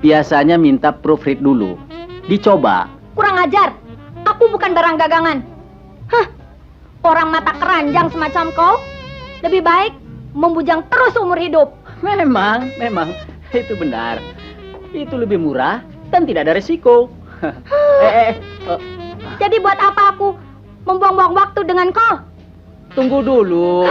biasanya minta proofread dulu. Dicoba.
Kurang ajar. Aku bukan barang dagangan. Hah. Orang mata keranjang semacam kau lebih baik membujang terus umur hidup.
Memang itu benar. Itu lebih murah dan tidak ada resiko.
Jadi buat apa aku membuang-buang waktu dengan kau?
Tunggu dulu.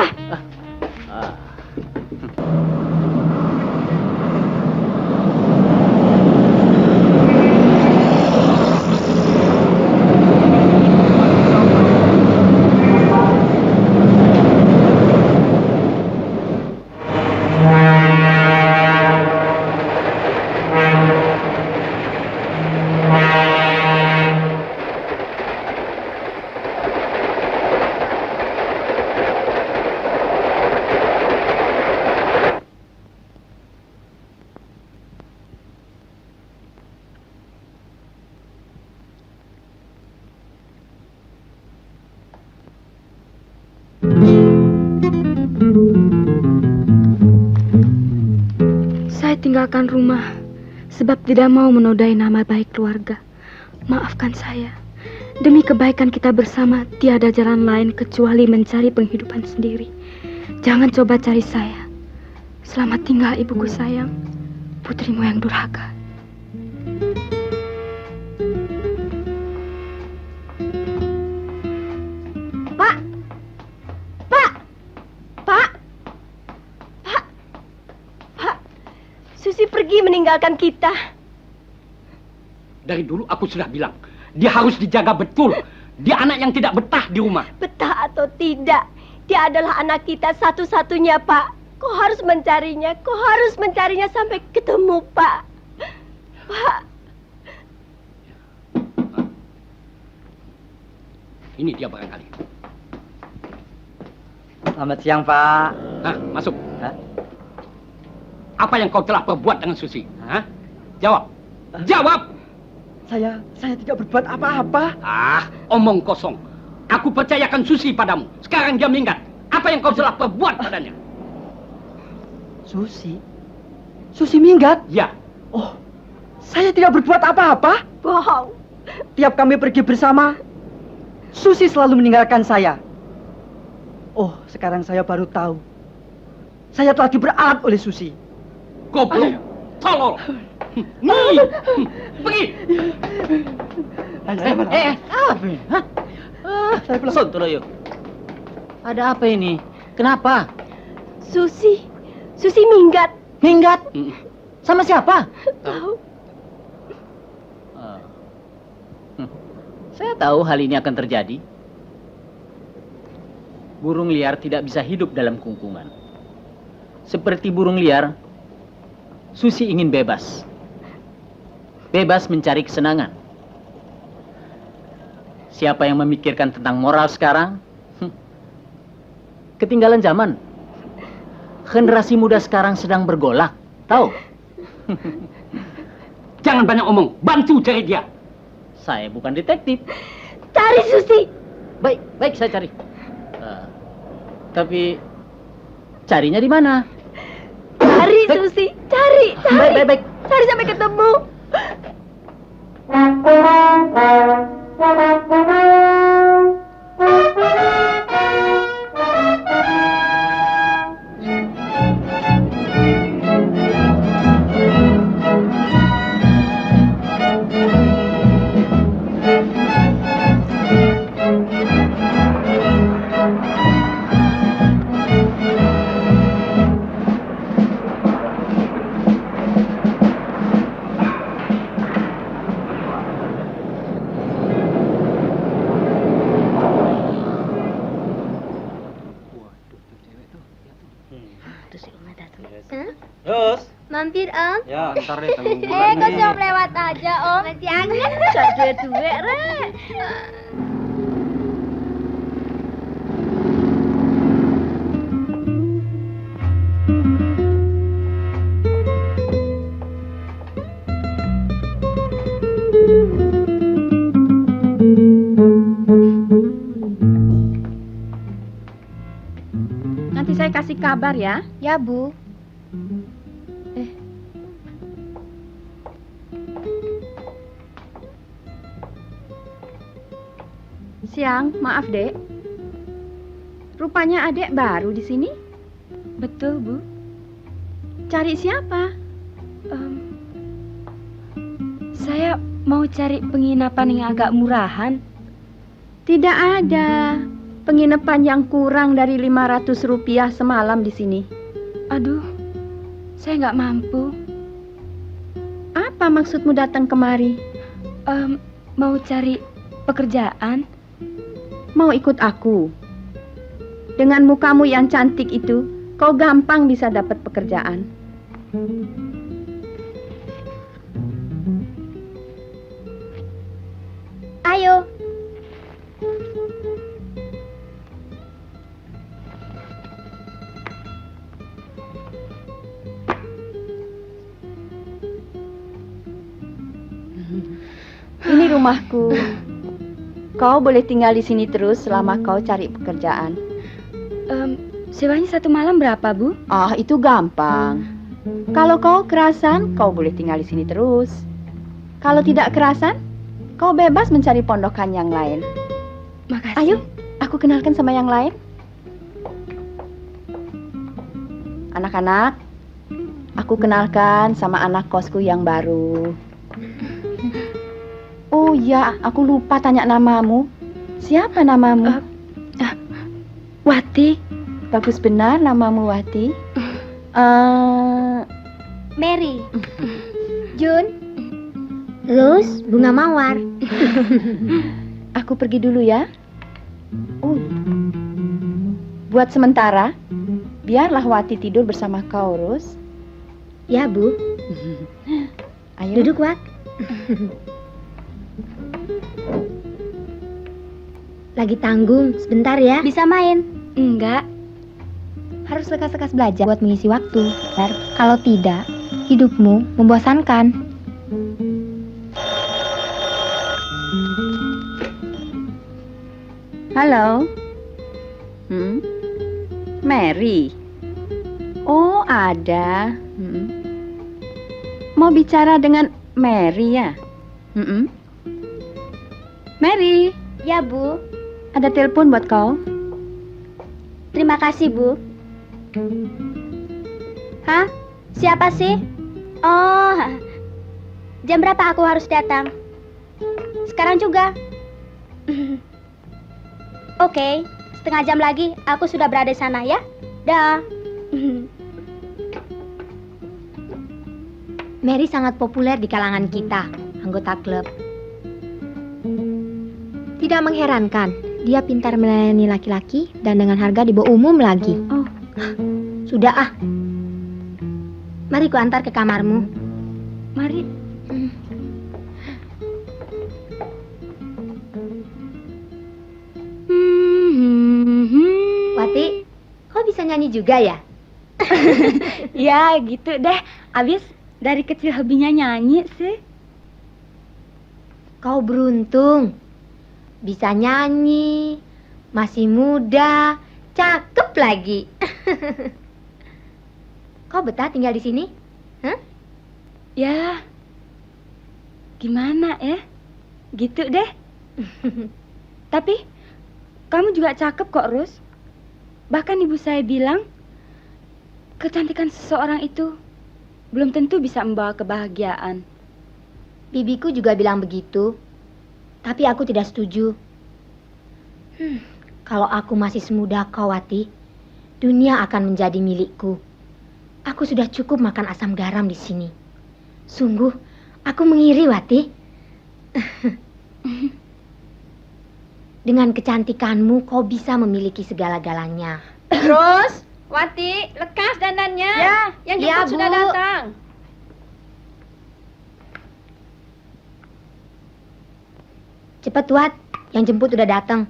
Saya tinggalkan rumah sebab tidak mau menodai nama baik keluarga. Maafkan saya. Demi kebaikan kita bersama, tiada jalan lain kecuali mencari penghidupan sendiri. Jangan coba cari saya. Selamat tinggal ibuku sayang, putrimu yang durhaka.
Pak! Pak! Pak! Pak! Pak! Susi pergi meninggalkan kita.
Dari dulu aku sudah bilang, dia harus dijaga betul. Dia anak yang tidak betah di rumah.
Betah atau tidak, dia adalah anak kita satu-satunya, Pak. Kau harus mencarinya. Kau harus mencarinya sampai ketemu, Pak. Pak.
Ini dia barangkali.
Selamat siang, Pak.
Hah, masuk. Apa yang kau telah perbuat dengan Susi? Hah? Jawab. Jawab!
Saya tidak berbuat apa-apa.
Omong kosong. Aku percayakan Susi padamu. Sekarang dia minggat. Apa yang kau telah perbuat padanya?
Susi? Susi minggat?
Ya.
Oh, saya tidak berbuat apa-apa.
Bohong.
Tiap kami pergi bersama, Susi selalu meninggalkan saya. Oh, sekarang saya baru tahu. Saya telah diperalat oleh Susi.
Goblok. Tolol. Nih. Pergi.
Apa ini? Sontoloyo. Ada apa ini? Kenapa?
Susi minggat.
Minggat? Sama siapa?
Tahu.
Saya tahu hal ini akan terjadi. Burung liar tidak bisa hidup dalam kungkungan. Seperti burung liar, Susi ingin bebas. Bebas mencari kesenangan. Siapa yang memikirkan tentang moral sekarang? Ketinggalan zaman. Generasi muda sekarang sedang bergolak. Tahu?
Jangan banyak omong. Bantu cari dia.
Saya bukan detektif.
Cari Susi.
Baik, saya cari. Tapi carinya di mana?
Cari Susi, cari.
Baik.
Cari sampai ketemu.
mampir, Om?
Ya, ntar deh tanggung
Kok cuma lewat aja, Om? Masih angin. Duit-duit, Rek.
Nanti saya kasih kabar ya.
Ya, Bu.
Siang, maaf Dek. Rupanya Adek baru di sini.
Betul, Bu.
Cari siapa?
Saya mau cari penginapan yang agak murahan.
Tidak ada penginapan yang kurang dari 500 rupiah semalam di sini.
Aduh, saya nggak mampu.
Apa maksudmu datang kemari?
Mau cari pekerjaan.
Mau ikut aku? Dengan mukamu yang cantik itu, kau gampang bisa dapat pekerjaan.
Ayo.
Ini rumahku. Kau boleh tinggal di sini terus selama kau cari pekerjaan.
Sewanya 1 malam berapa, Bu?
Ah, itu gampang. Kalau kau kerasan, kau boleh tinggal di sini terus. Kalau tidak kerasan, kau bebas mencari pondokan yang lain.
Makasih.
Ayo, aku kenalkan sama yang lain. Anak-anak, aku kenalkan sama anak kosku yang baru. Oh ya, aku lupa tanya namamu. Siapa namamu?
Wati.
Bagus benar namamu Wati.
Mary. Jun. Rose, bunga mawar.
Aku pergi dulu ya. Buat sementara, biarlah Wati tidur bersama kau, Rose.
Ya, Bu.
Ayo.
Duduk, Wat. Lagi tanggung, sebentar ya.
Bisa main?
Enggak.
Harus lekas-lekas belajar buat mengisi waktu. Kalau tidak, hidupmu membosankan.
Halo. Mary. Oh, ada. Mau bicara dengan Mary ya? Mary.
Ya, Bu.
Ada telepon buat kau.
Terima kasih, Bu. Hah? Siapa sih? Oh, jam berapa aku harus datang? Sekarang juga. Oke, setengah jam lagi aku sudah berada di sana ya. Dah.
Mary sangat populer di kalangan kita, anggota klub. Tidak mengherankan, dia pintar melayani laki-laki dan dengan harga di bawah umum lagi.
Oh.
Sudah ah. Mari ku antar ke kamarmu.
Mari.
Wati, kau bisa nyanyi juga ya?
Ya gitu deh. Abis dari kecil hobinya nyanyi sih.
Kau beruntung. Bisa nyanyi, masih muda, cakep lagi. Kau betah tinggal di sini? Hah?
Ya, gimana ya? Gitu deh. Tapi, kamu juga cakep kok, Rus. Bahkan ibu saya bilang, kecantikan seseorang itu belum tentu bisa membawa kebahagiaan.
Bibiku juga bilang begitu. Tapi aku tidak setuju. Kalau aku masih semuda kau, Wati, dunia akan menjadi milikku. Aku sudah cukup makan asam garam di sini. Sungguh, aku mengiri, Wati. Dengan kecantikanmu, kau bisa memiliki segala-galanya.
Terus, Wati, lekas dandannya.
Ya,
yang
ya,
jemput sudah
Bu.
datang.
Cepat, Wat. Yang jemput udah datang.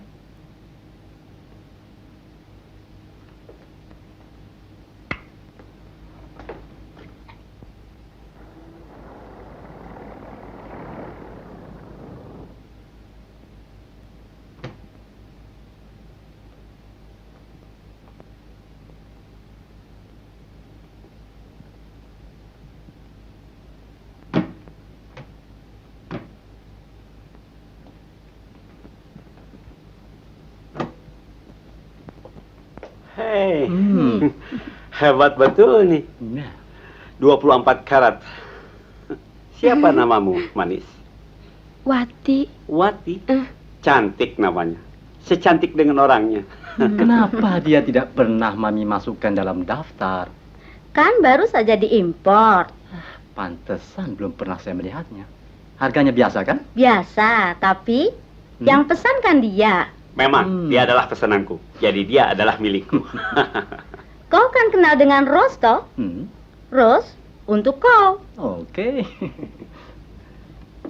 Hei, hebat betul nih. 24 karat. Siapa namamu, manis?
Wati.
Wati? Cantik namanya. Secantik dengan orangnya.
Kenapa dia tidak pernah Mami masukkan dalam daftar?
Kan baru saja diimpor.
Pantesan belum pernah saya melihatnya. Harganya biasa kan?
Biasa, tapi yang pesan kan dia.
Memang, dia adalah pesananku. Jadi dia adalah milikku.
Kau kan kenal dengan Rose, toh? Rose, untuk kau.
Oke.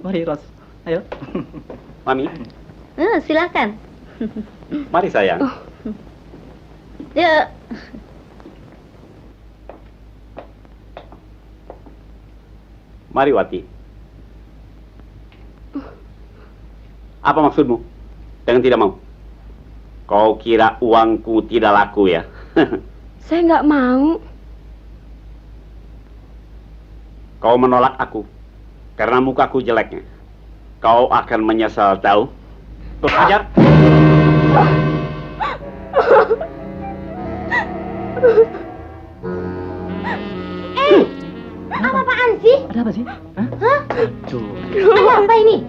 Mari, Rose. Ayo.
Mami,
Silakan.
mari sayang.
Ya.
Mari, Wati. Apa maksudmu dengan tidak mau? Kau kira uangku tidak laku ya?
Saya nggak mau.
Kau menolak aku karena mukaku jeleknya. Kau akan menyesal, tahu? Tuh, ajar.
Apa-apaan sih?
Ada apa sih? Hah? Tuh.
Ada apa ini?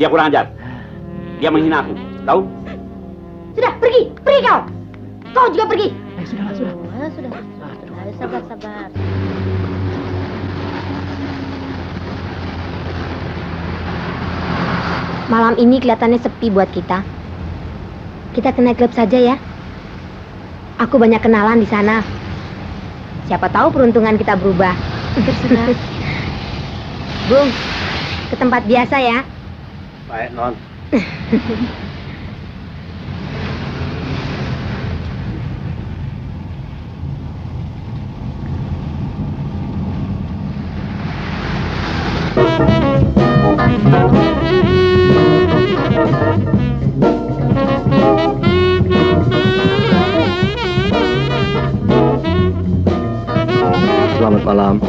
Dia kurang ajar. Dia menghina aku, tahu?
Sudah, pergi kau. Kau juga pergi.
Sudah. Sabar.
Malam ini kelihatannya sepi buat kita. Kita ke night club saja ya. Aku banyak kenalan di sana. Siapa tahu peruntungan kita berubah.
Terserah.
Bung, ke tempat biasa ya.
Baik, Non.
Selamat malam.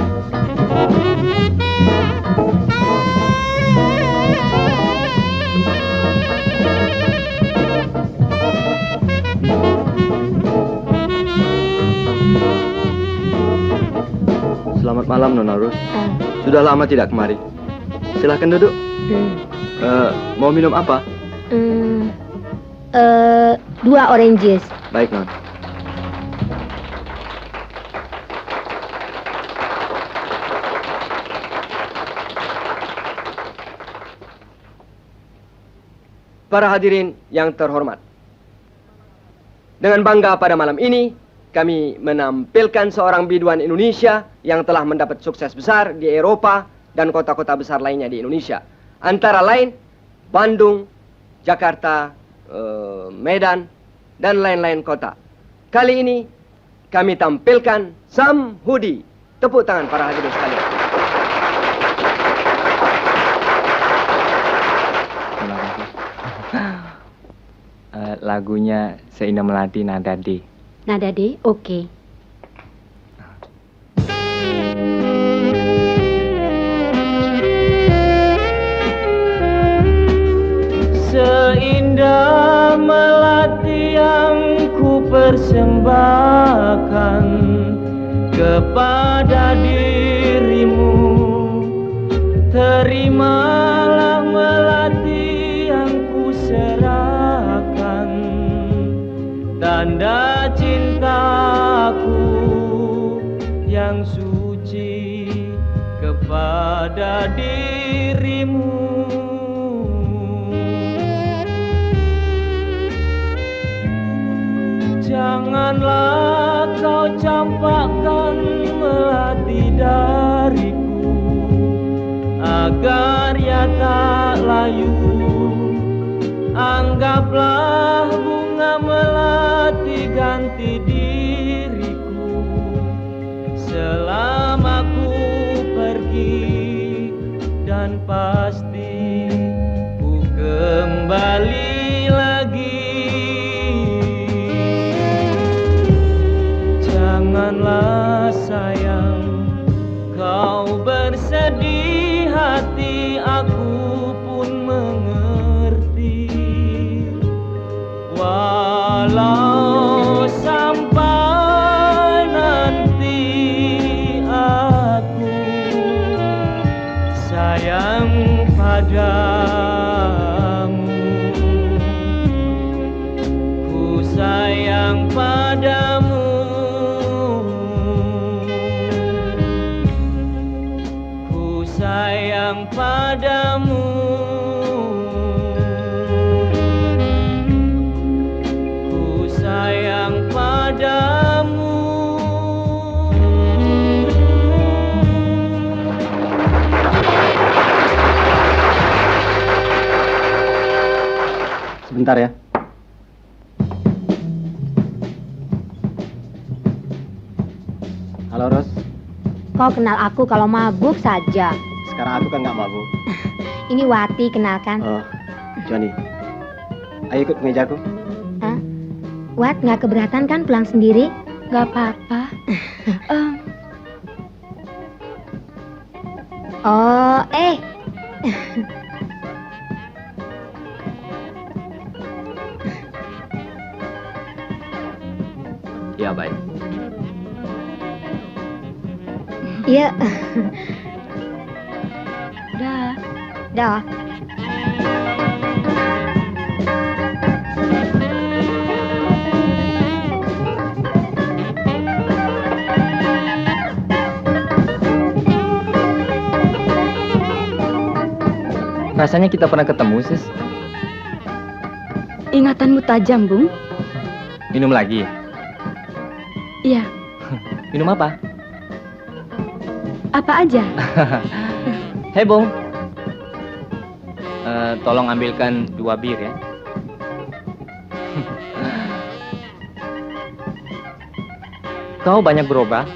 Selamat malam, Nona Rus. Sudah lama tidak kemari. Silahkan duduk. Mau minum apa?
2 oranges.
Baik, Non. Para hadirin yang terhormat, dengan bangga pada malam ini kami menampilkan seorang biduan Indonesia yang telah mendapat sukses besar di Eropa dan kota-kota besar lainnya di Indonesia. Antara lain Bandung, Jakarta, Medan, dan lain-lain kota. Kali ini kami tampilkan Sam Hudi. Tepuk tangan para hadirin sekalian.
Lagunya Seindah Melati Nada D.
Nada D, oke.
Seindah melati yang ku persembahkan kepada dirimu, terimalah melati yang ku serahkan, tanda cintaku yang suci kepada dirimu. Janganlah kau campakkan melati dariku, agar ia tak tak layu. Anggaplah bunga melati ganti diriku selama ku pergi, dan pasti ku kembali lagi. Janganlah sayang kau bersedih hati, aku pun mengerti. Walau sampai nanti aku sayang padamu, ku sayang padamu. Sayang padamu, ku sayang padamu.
Sebentar ya. Halo Ros.
Kau kenal aku kalau mabuk saja.
Sekarang aku kan nggak mabuk.
Ini Wati, kenalkan.
Oh, Johnny. Ayo ikut mejaku.
Hah? Wat, nggak keberatan kan pulang sendiri?
Nggak apa-apa.
Oh,
Ya, baik.
Iya.
Dah.
Dah.
Rasanya kita pernah ketemu, Sis.
Ingatanmu tajam, Bung.
Minum lagi?
Iya.
Minum apa?
Apa aja?
Hei, Bung. Tolong ambilkan 2 bir ya. Kau banyak berubah,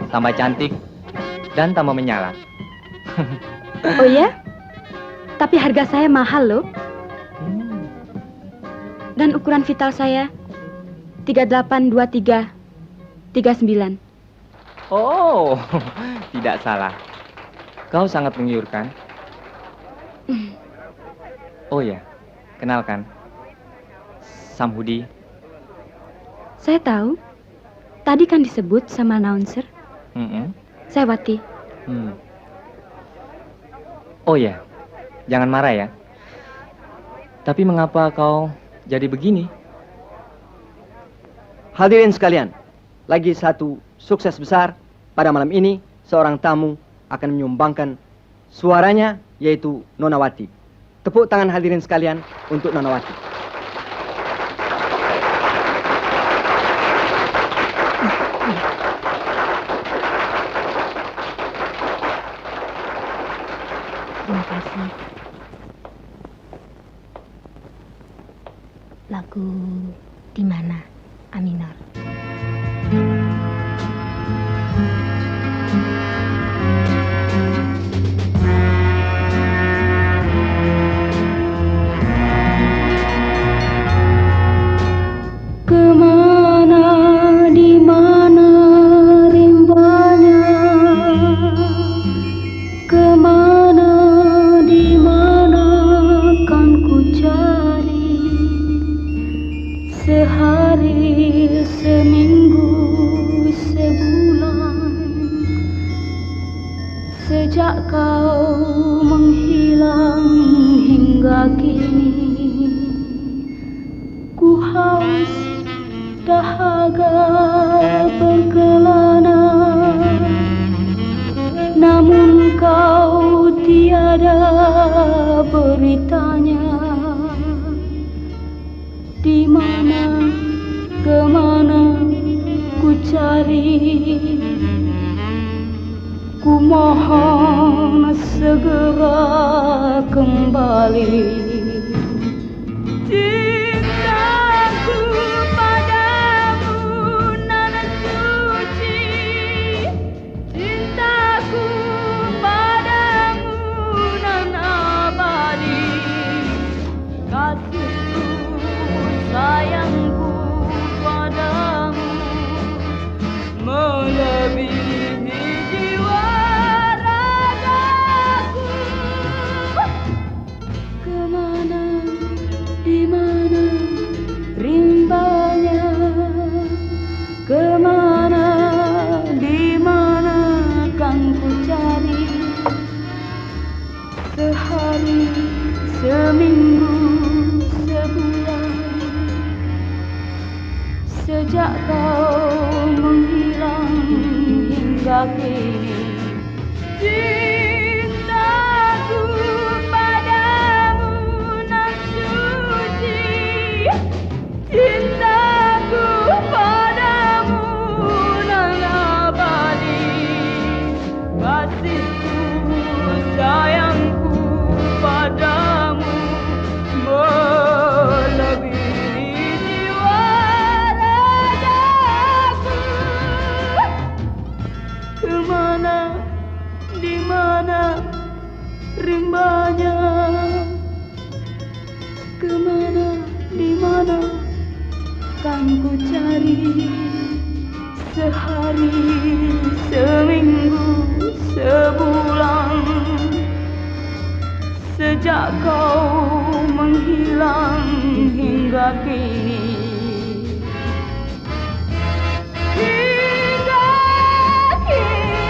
tambah cantik, dan tambah menyala.
Oh ya? Tapi harga saya mahal loh. Dan ukuran vital saya 382339.
Oh, tidak salah. Kau sangat menggiurkan. Oh ya, kenalkan. Samhudi.
Saya tahu. Tadi kan disebut sama announcer. Saya Wati.
Oh ya, jangan marah ya. Tapi mengapa kau jadi begini?
Hadirin sekalian, lagi satu sukses besar pada malam ini. Seorang tamu akan menyumbangkan suaranya, yaitu Nona Wati. Tepuk tangan hadirin sekalian untuk Nona Wati.
Terima kasih. Lagu di mana? A minor.
Kemana, di mana rimbanya? Kemana, di mana kan ku cari? Sehari, seminggu, sebulan, sejak kau menghilang hingga kini, ku haus dahaga berkelana, namun kau tiada beritanya. Di mana, kemana ku cari? Ku mohon segera kembali. Cintaku padamu nan suci, cintaku padamu nan abadi, kasihku sayangku padamu melebihi jiwa ragaku. Kemana, di mana rimbanya? Kemana, di mana kan ku cari? Sehari, seminggu, sebulan, sejak kau menghilang hingga kini. Cintaku padamu nan suci, cintaku padamu nan abadi, kasihku sayangku padamu melebihi jiwa ragaku. Kemana, di mana rimbanya? Kemana, di mana kan ku cari? Sehari, seminggu, sebulan, sejak kau menghilang hingga kini. Hingga kini.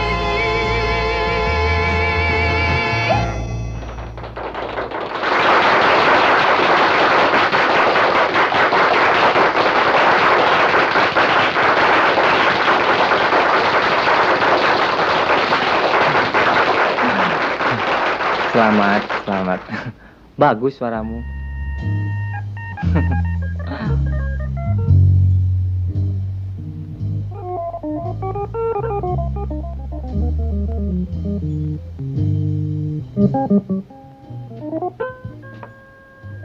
Selamat, selamat. Bagus suaramu.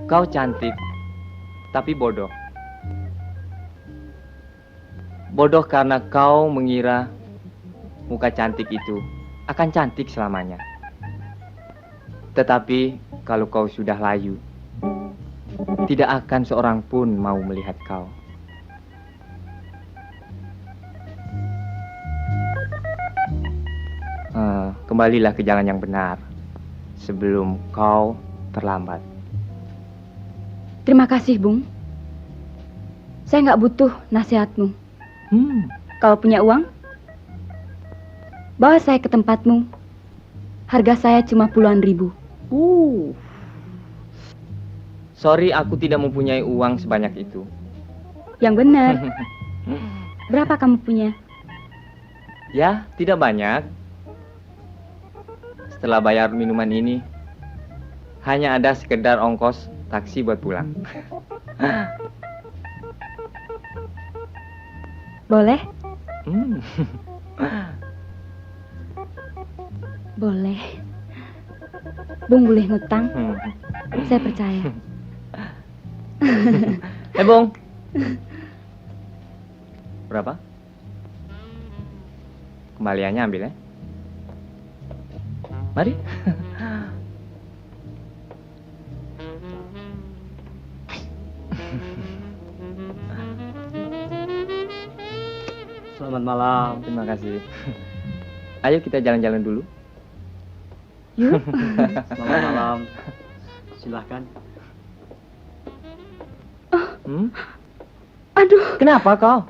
Kau cantik, tapi bodoh. Bodoh karena kau mengira muka cantik itu akan cantik selamanya. Tetapi kalau kau sudah layu, tidak akan seorang pun mau melihat kau. Kembalilah ke jalan yang benar sebelum kau terlambat.
Terima kasih, Bung. Saya nggak butuh nasihatmu. Kalau punya uang, bawa saya ke tempatmu. Harga saya cuma puluhan ribu.
Sorry, aku tidak mempunyai uang sebanyak itu.
Yang benar. Berapa kamu punya?
Ya, tidak banyak. Setelah bayar minuman ini, hanya ada sekedar ongkos taksi buat pulang.
Boleh? Boleh. Bung boleh ngutang. Saya percaya.
Bung. Berapa? Kembaliannya ambil ya. Mari.
Selamat malam.
Terima kasih. Ayo kita jalan-jalan dulu.
Yuk.
Selamat malam. Silahkan.
Aduh.
Kenapa kau?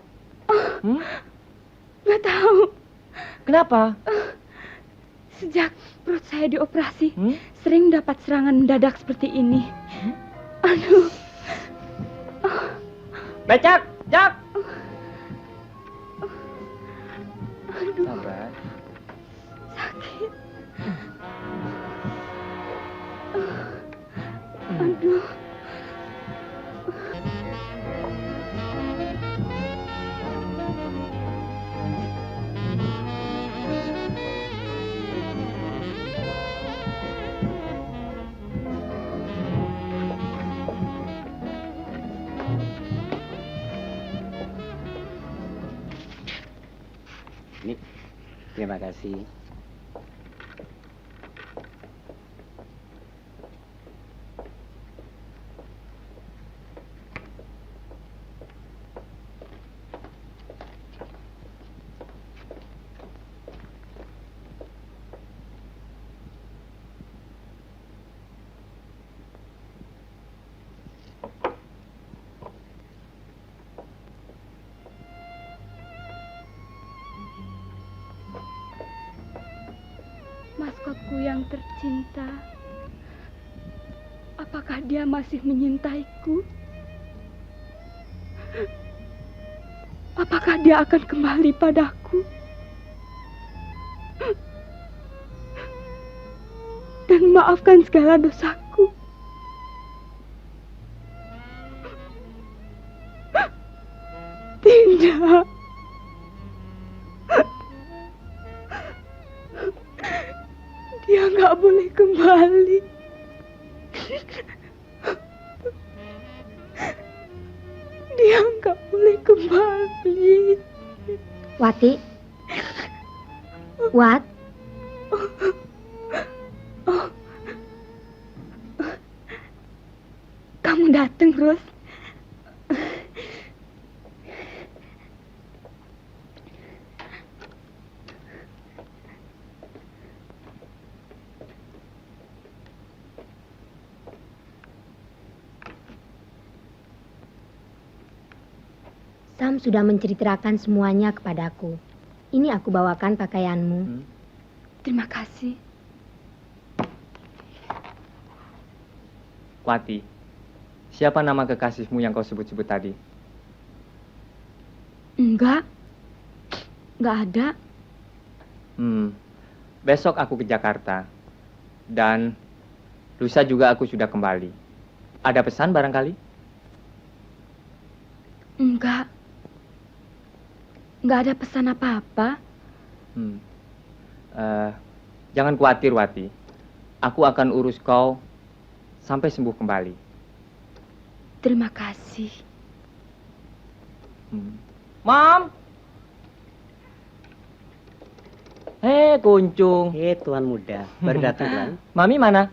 Nggak tahu.
Kenapa?
Sejak perut saya dioperasi, sering dapat serangan mendadak seperti ini. Aduh.
Becak, Jak.
Aduh.
Sabar.
Sakit. Aduh.
Terima kasih.
Maskotku yang tercinta, apakah dia masih menyintaiku? Apakah dia akan kembali padaku? Dan maafkan segala dosaku. Tidak. Dia nggak boleh kembali. Dia nggak boleh kembali.
Wati. Wat.
Kamu datang, Ros.
Sam sudah menceritakan semuanya kepadaku. Ini aku bawakan pakaianmu.
Terima kasih.
Wati, siapa nama kekasihmu yang kau sebut-sebut tadi?
Enggak ada.
Besok aku ke Jakarta. Dan lusa juga aku sudah kembali. Ada pesan barangkali?
Enggak ada pesan apa-apa.
Jangan khawatir, Wati. Aku akan urus kau sampai sembuh kembali.
Terima kasih.
Mam! Kuncung.
Tuan muda, baru datang, Tuan.
Mami mana?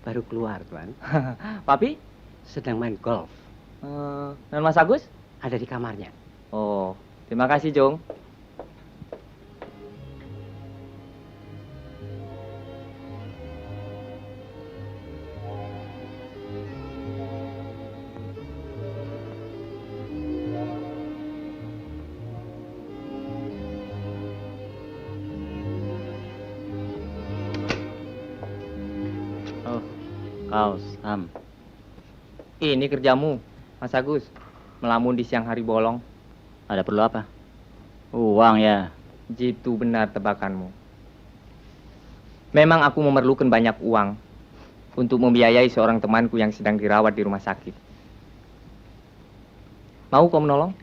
Baru keluar, Tuan.
Papi?
Sedang main golf.
Dan Mas Agus?
Ada di kamarnya.
Oh, terima kasih, Jong.
Kau, Sam.
Ini kerjamu, Mas Agus. Melamun di siang hari bolong.
Ada perlu apa? Uang ya?
Jitu benar tebakanmu. Memang aku memerlukan banyak uang untuk membiayai seorang temanku yang sedang dirawat di rumah sakit. Mau kau menolong?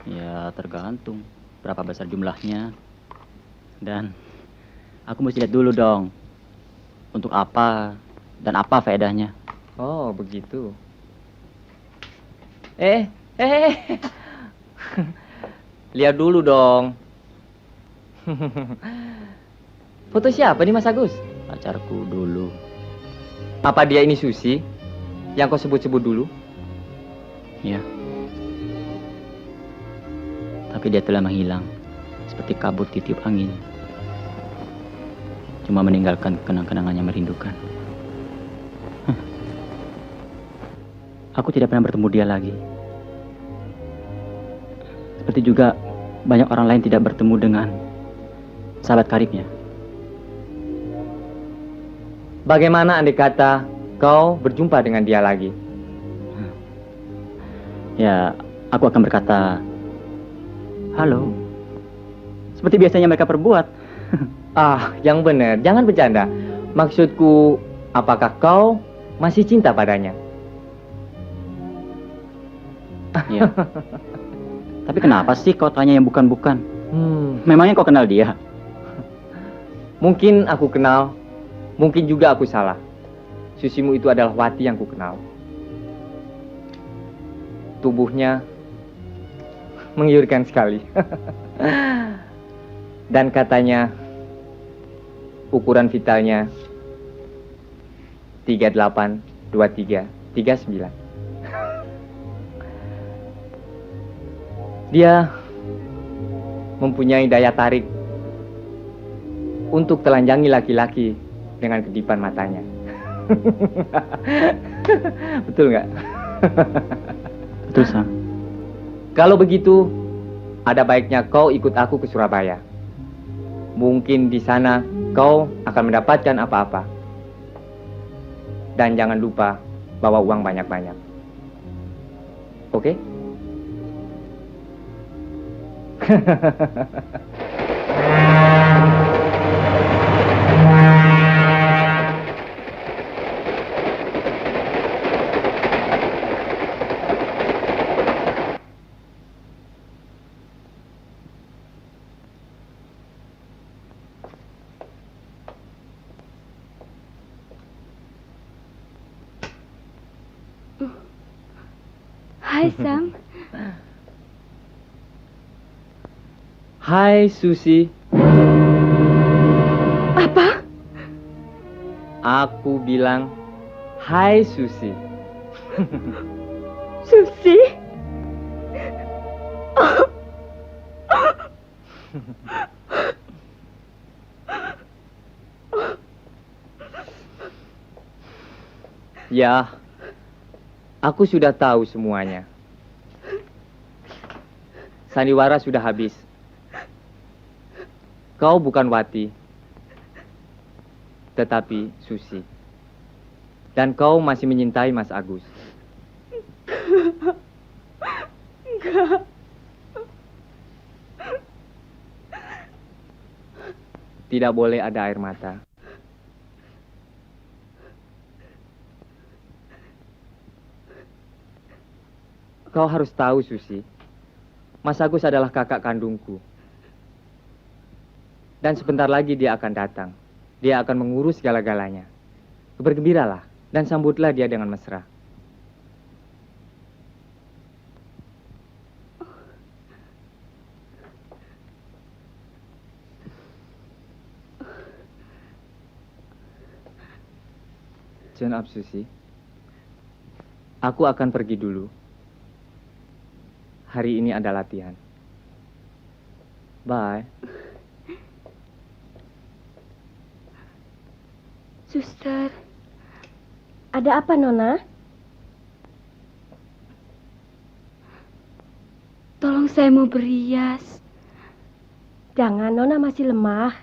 Ya, tergantung. Berapa besar jumlahnya. Dan aku mesti lihat dulu dong. Untuk apa dan apa faedahnya.
Oh, begitu. Lihat dulu dong. Foto siapa nih, Mas Agus?
Pacarku dulu.
Apa dia ini Susi? Yang kau sebut-sebut dulu?
Ya. Tapi dia telah menghilang. Seperti kabut ditiup angin. Cuma meninggalkan kenang-kenangan yang merindukan. Aku tidak pernah bertemu dia lagi. Seperti juga banyak orang lain tidak bertemu dengan sahabat karibnya.
Bagaimana andai kata kau berjumpa dengan dia lagi?
Ya, aku akan berkata, halo. Seperti biasanya mereka perbuat.
Yang benar, jangan bercanda. Maksudku, apakah kau masih cinta padanya?
Ya. Tapi kenapa sih kau tanya yang bukan-bukan? Memangnya kau kenal dia?
Mungkin aku kenal, mungkin juga aku salah. Susimu itu adalah Wati yang ku kenal. Tubuhnya menggiurkan sekali. Dan katanya ukuran vitalnya 382339. Dia mempunyai daya tarik untuk telanjangi laki-laki dengan kedipan matanya. Betul nggak?
Betul, Sam.
Kalau begitu, ada baiknya kau ikut aku ke Surabaya. Mungkin di sana kau akan mendapatkan apa-apa. Dan jangan lupa bawa uang banyak-banyak. Oke?
Hai Sam.
Hai Susi.
Apa?
Aku bilang hai Susi.
Susi?
Ya, aku sudah tahu semuanya. Sandiwara sudah habis. Kau bukan Wati, tetapi Susi. Dan kau masih menyintai Mas Agus.
Enggak.
Tidak boleh ada air mata. Kau harus tahu, Susi. Mas Agus adalah kakak kandungku. Dan sebentar lagi dia akan datang. Dia akan mengurus segala-galanya. Bergembiralah dan sambutlah dia dengan mesra. Turn up, Susi. Aku akan pergi dulu. Hari ini ada latihan. Bye.
Suster, ada apa Nona?
Tolong saya mau berias.
Jangan, Nona masih lemah.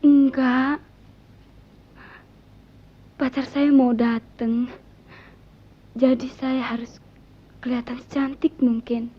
Enggak. Pacar saya mau datang. Jadi saya harus kelihatan cantik mungkin.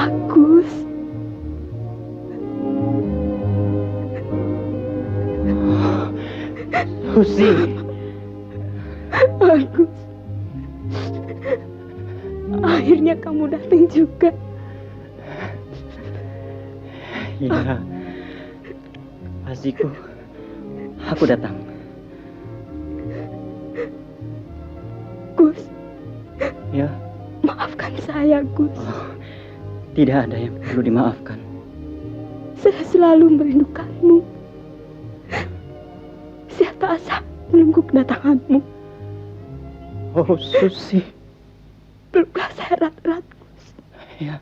Agus.
Susi.
Agus. Akhirnya kamu datang juga.
Ya, Asiku, aku datang.
Gus.
Ya.
Maafkan saya, Gus.
Tidak ada yang perlu dimaafkan.
Saya selalu merindukanmu. Saya tak sabar menunggu kedatanganmu.
Oh, Susi.
Peluklah saya erat-erat, Gus.
Ya.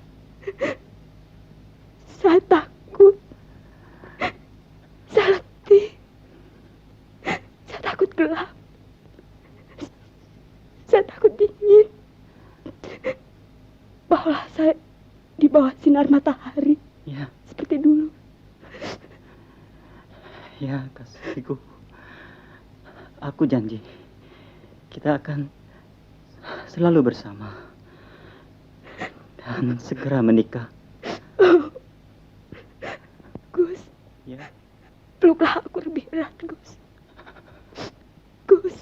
Saya takut. Saya letih. Saya takut gelap.
seolah-olah saya di bawah sinar matahari.
Ya.
Seperti dulu.
Ya, kasihku. Aku janji kita akan selalu bersama dan segera menikah.
Gus.
Ya.
Peluklah aku lebih erat, Gus. Gus.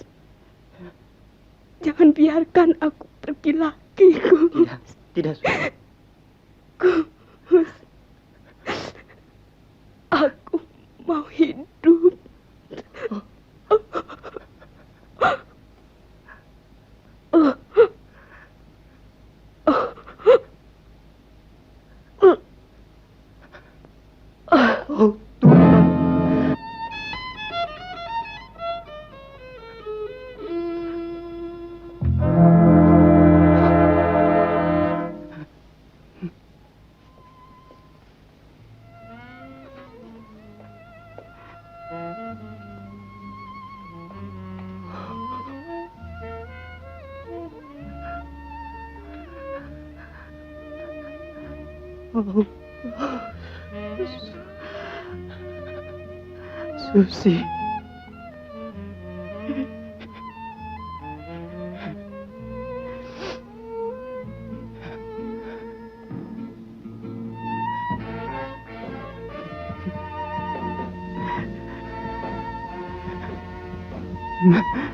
Jangan biarkan aku pergi lagi, Gus.
Tidak, Susi.
Gus. Aku mau hidup.
Oh, Tuhan. Oh. Susi. Ma.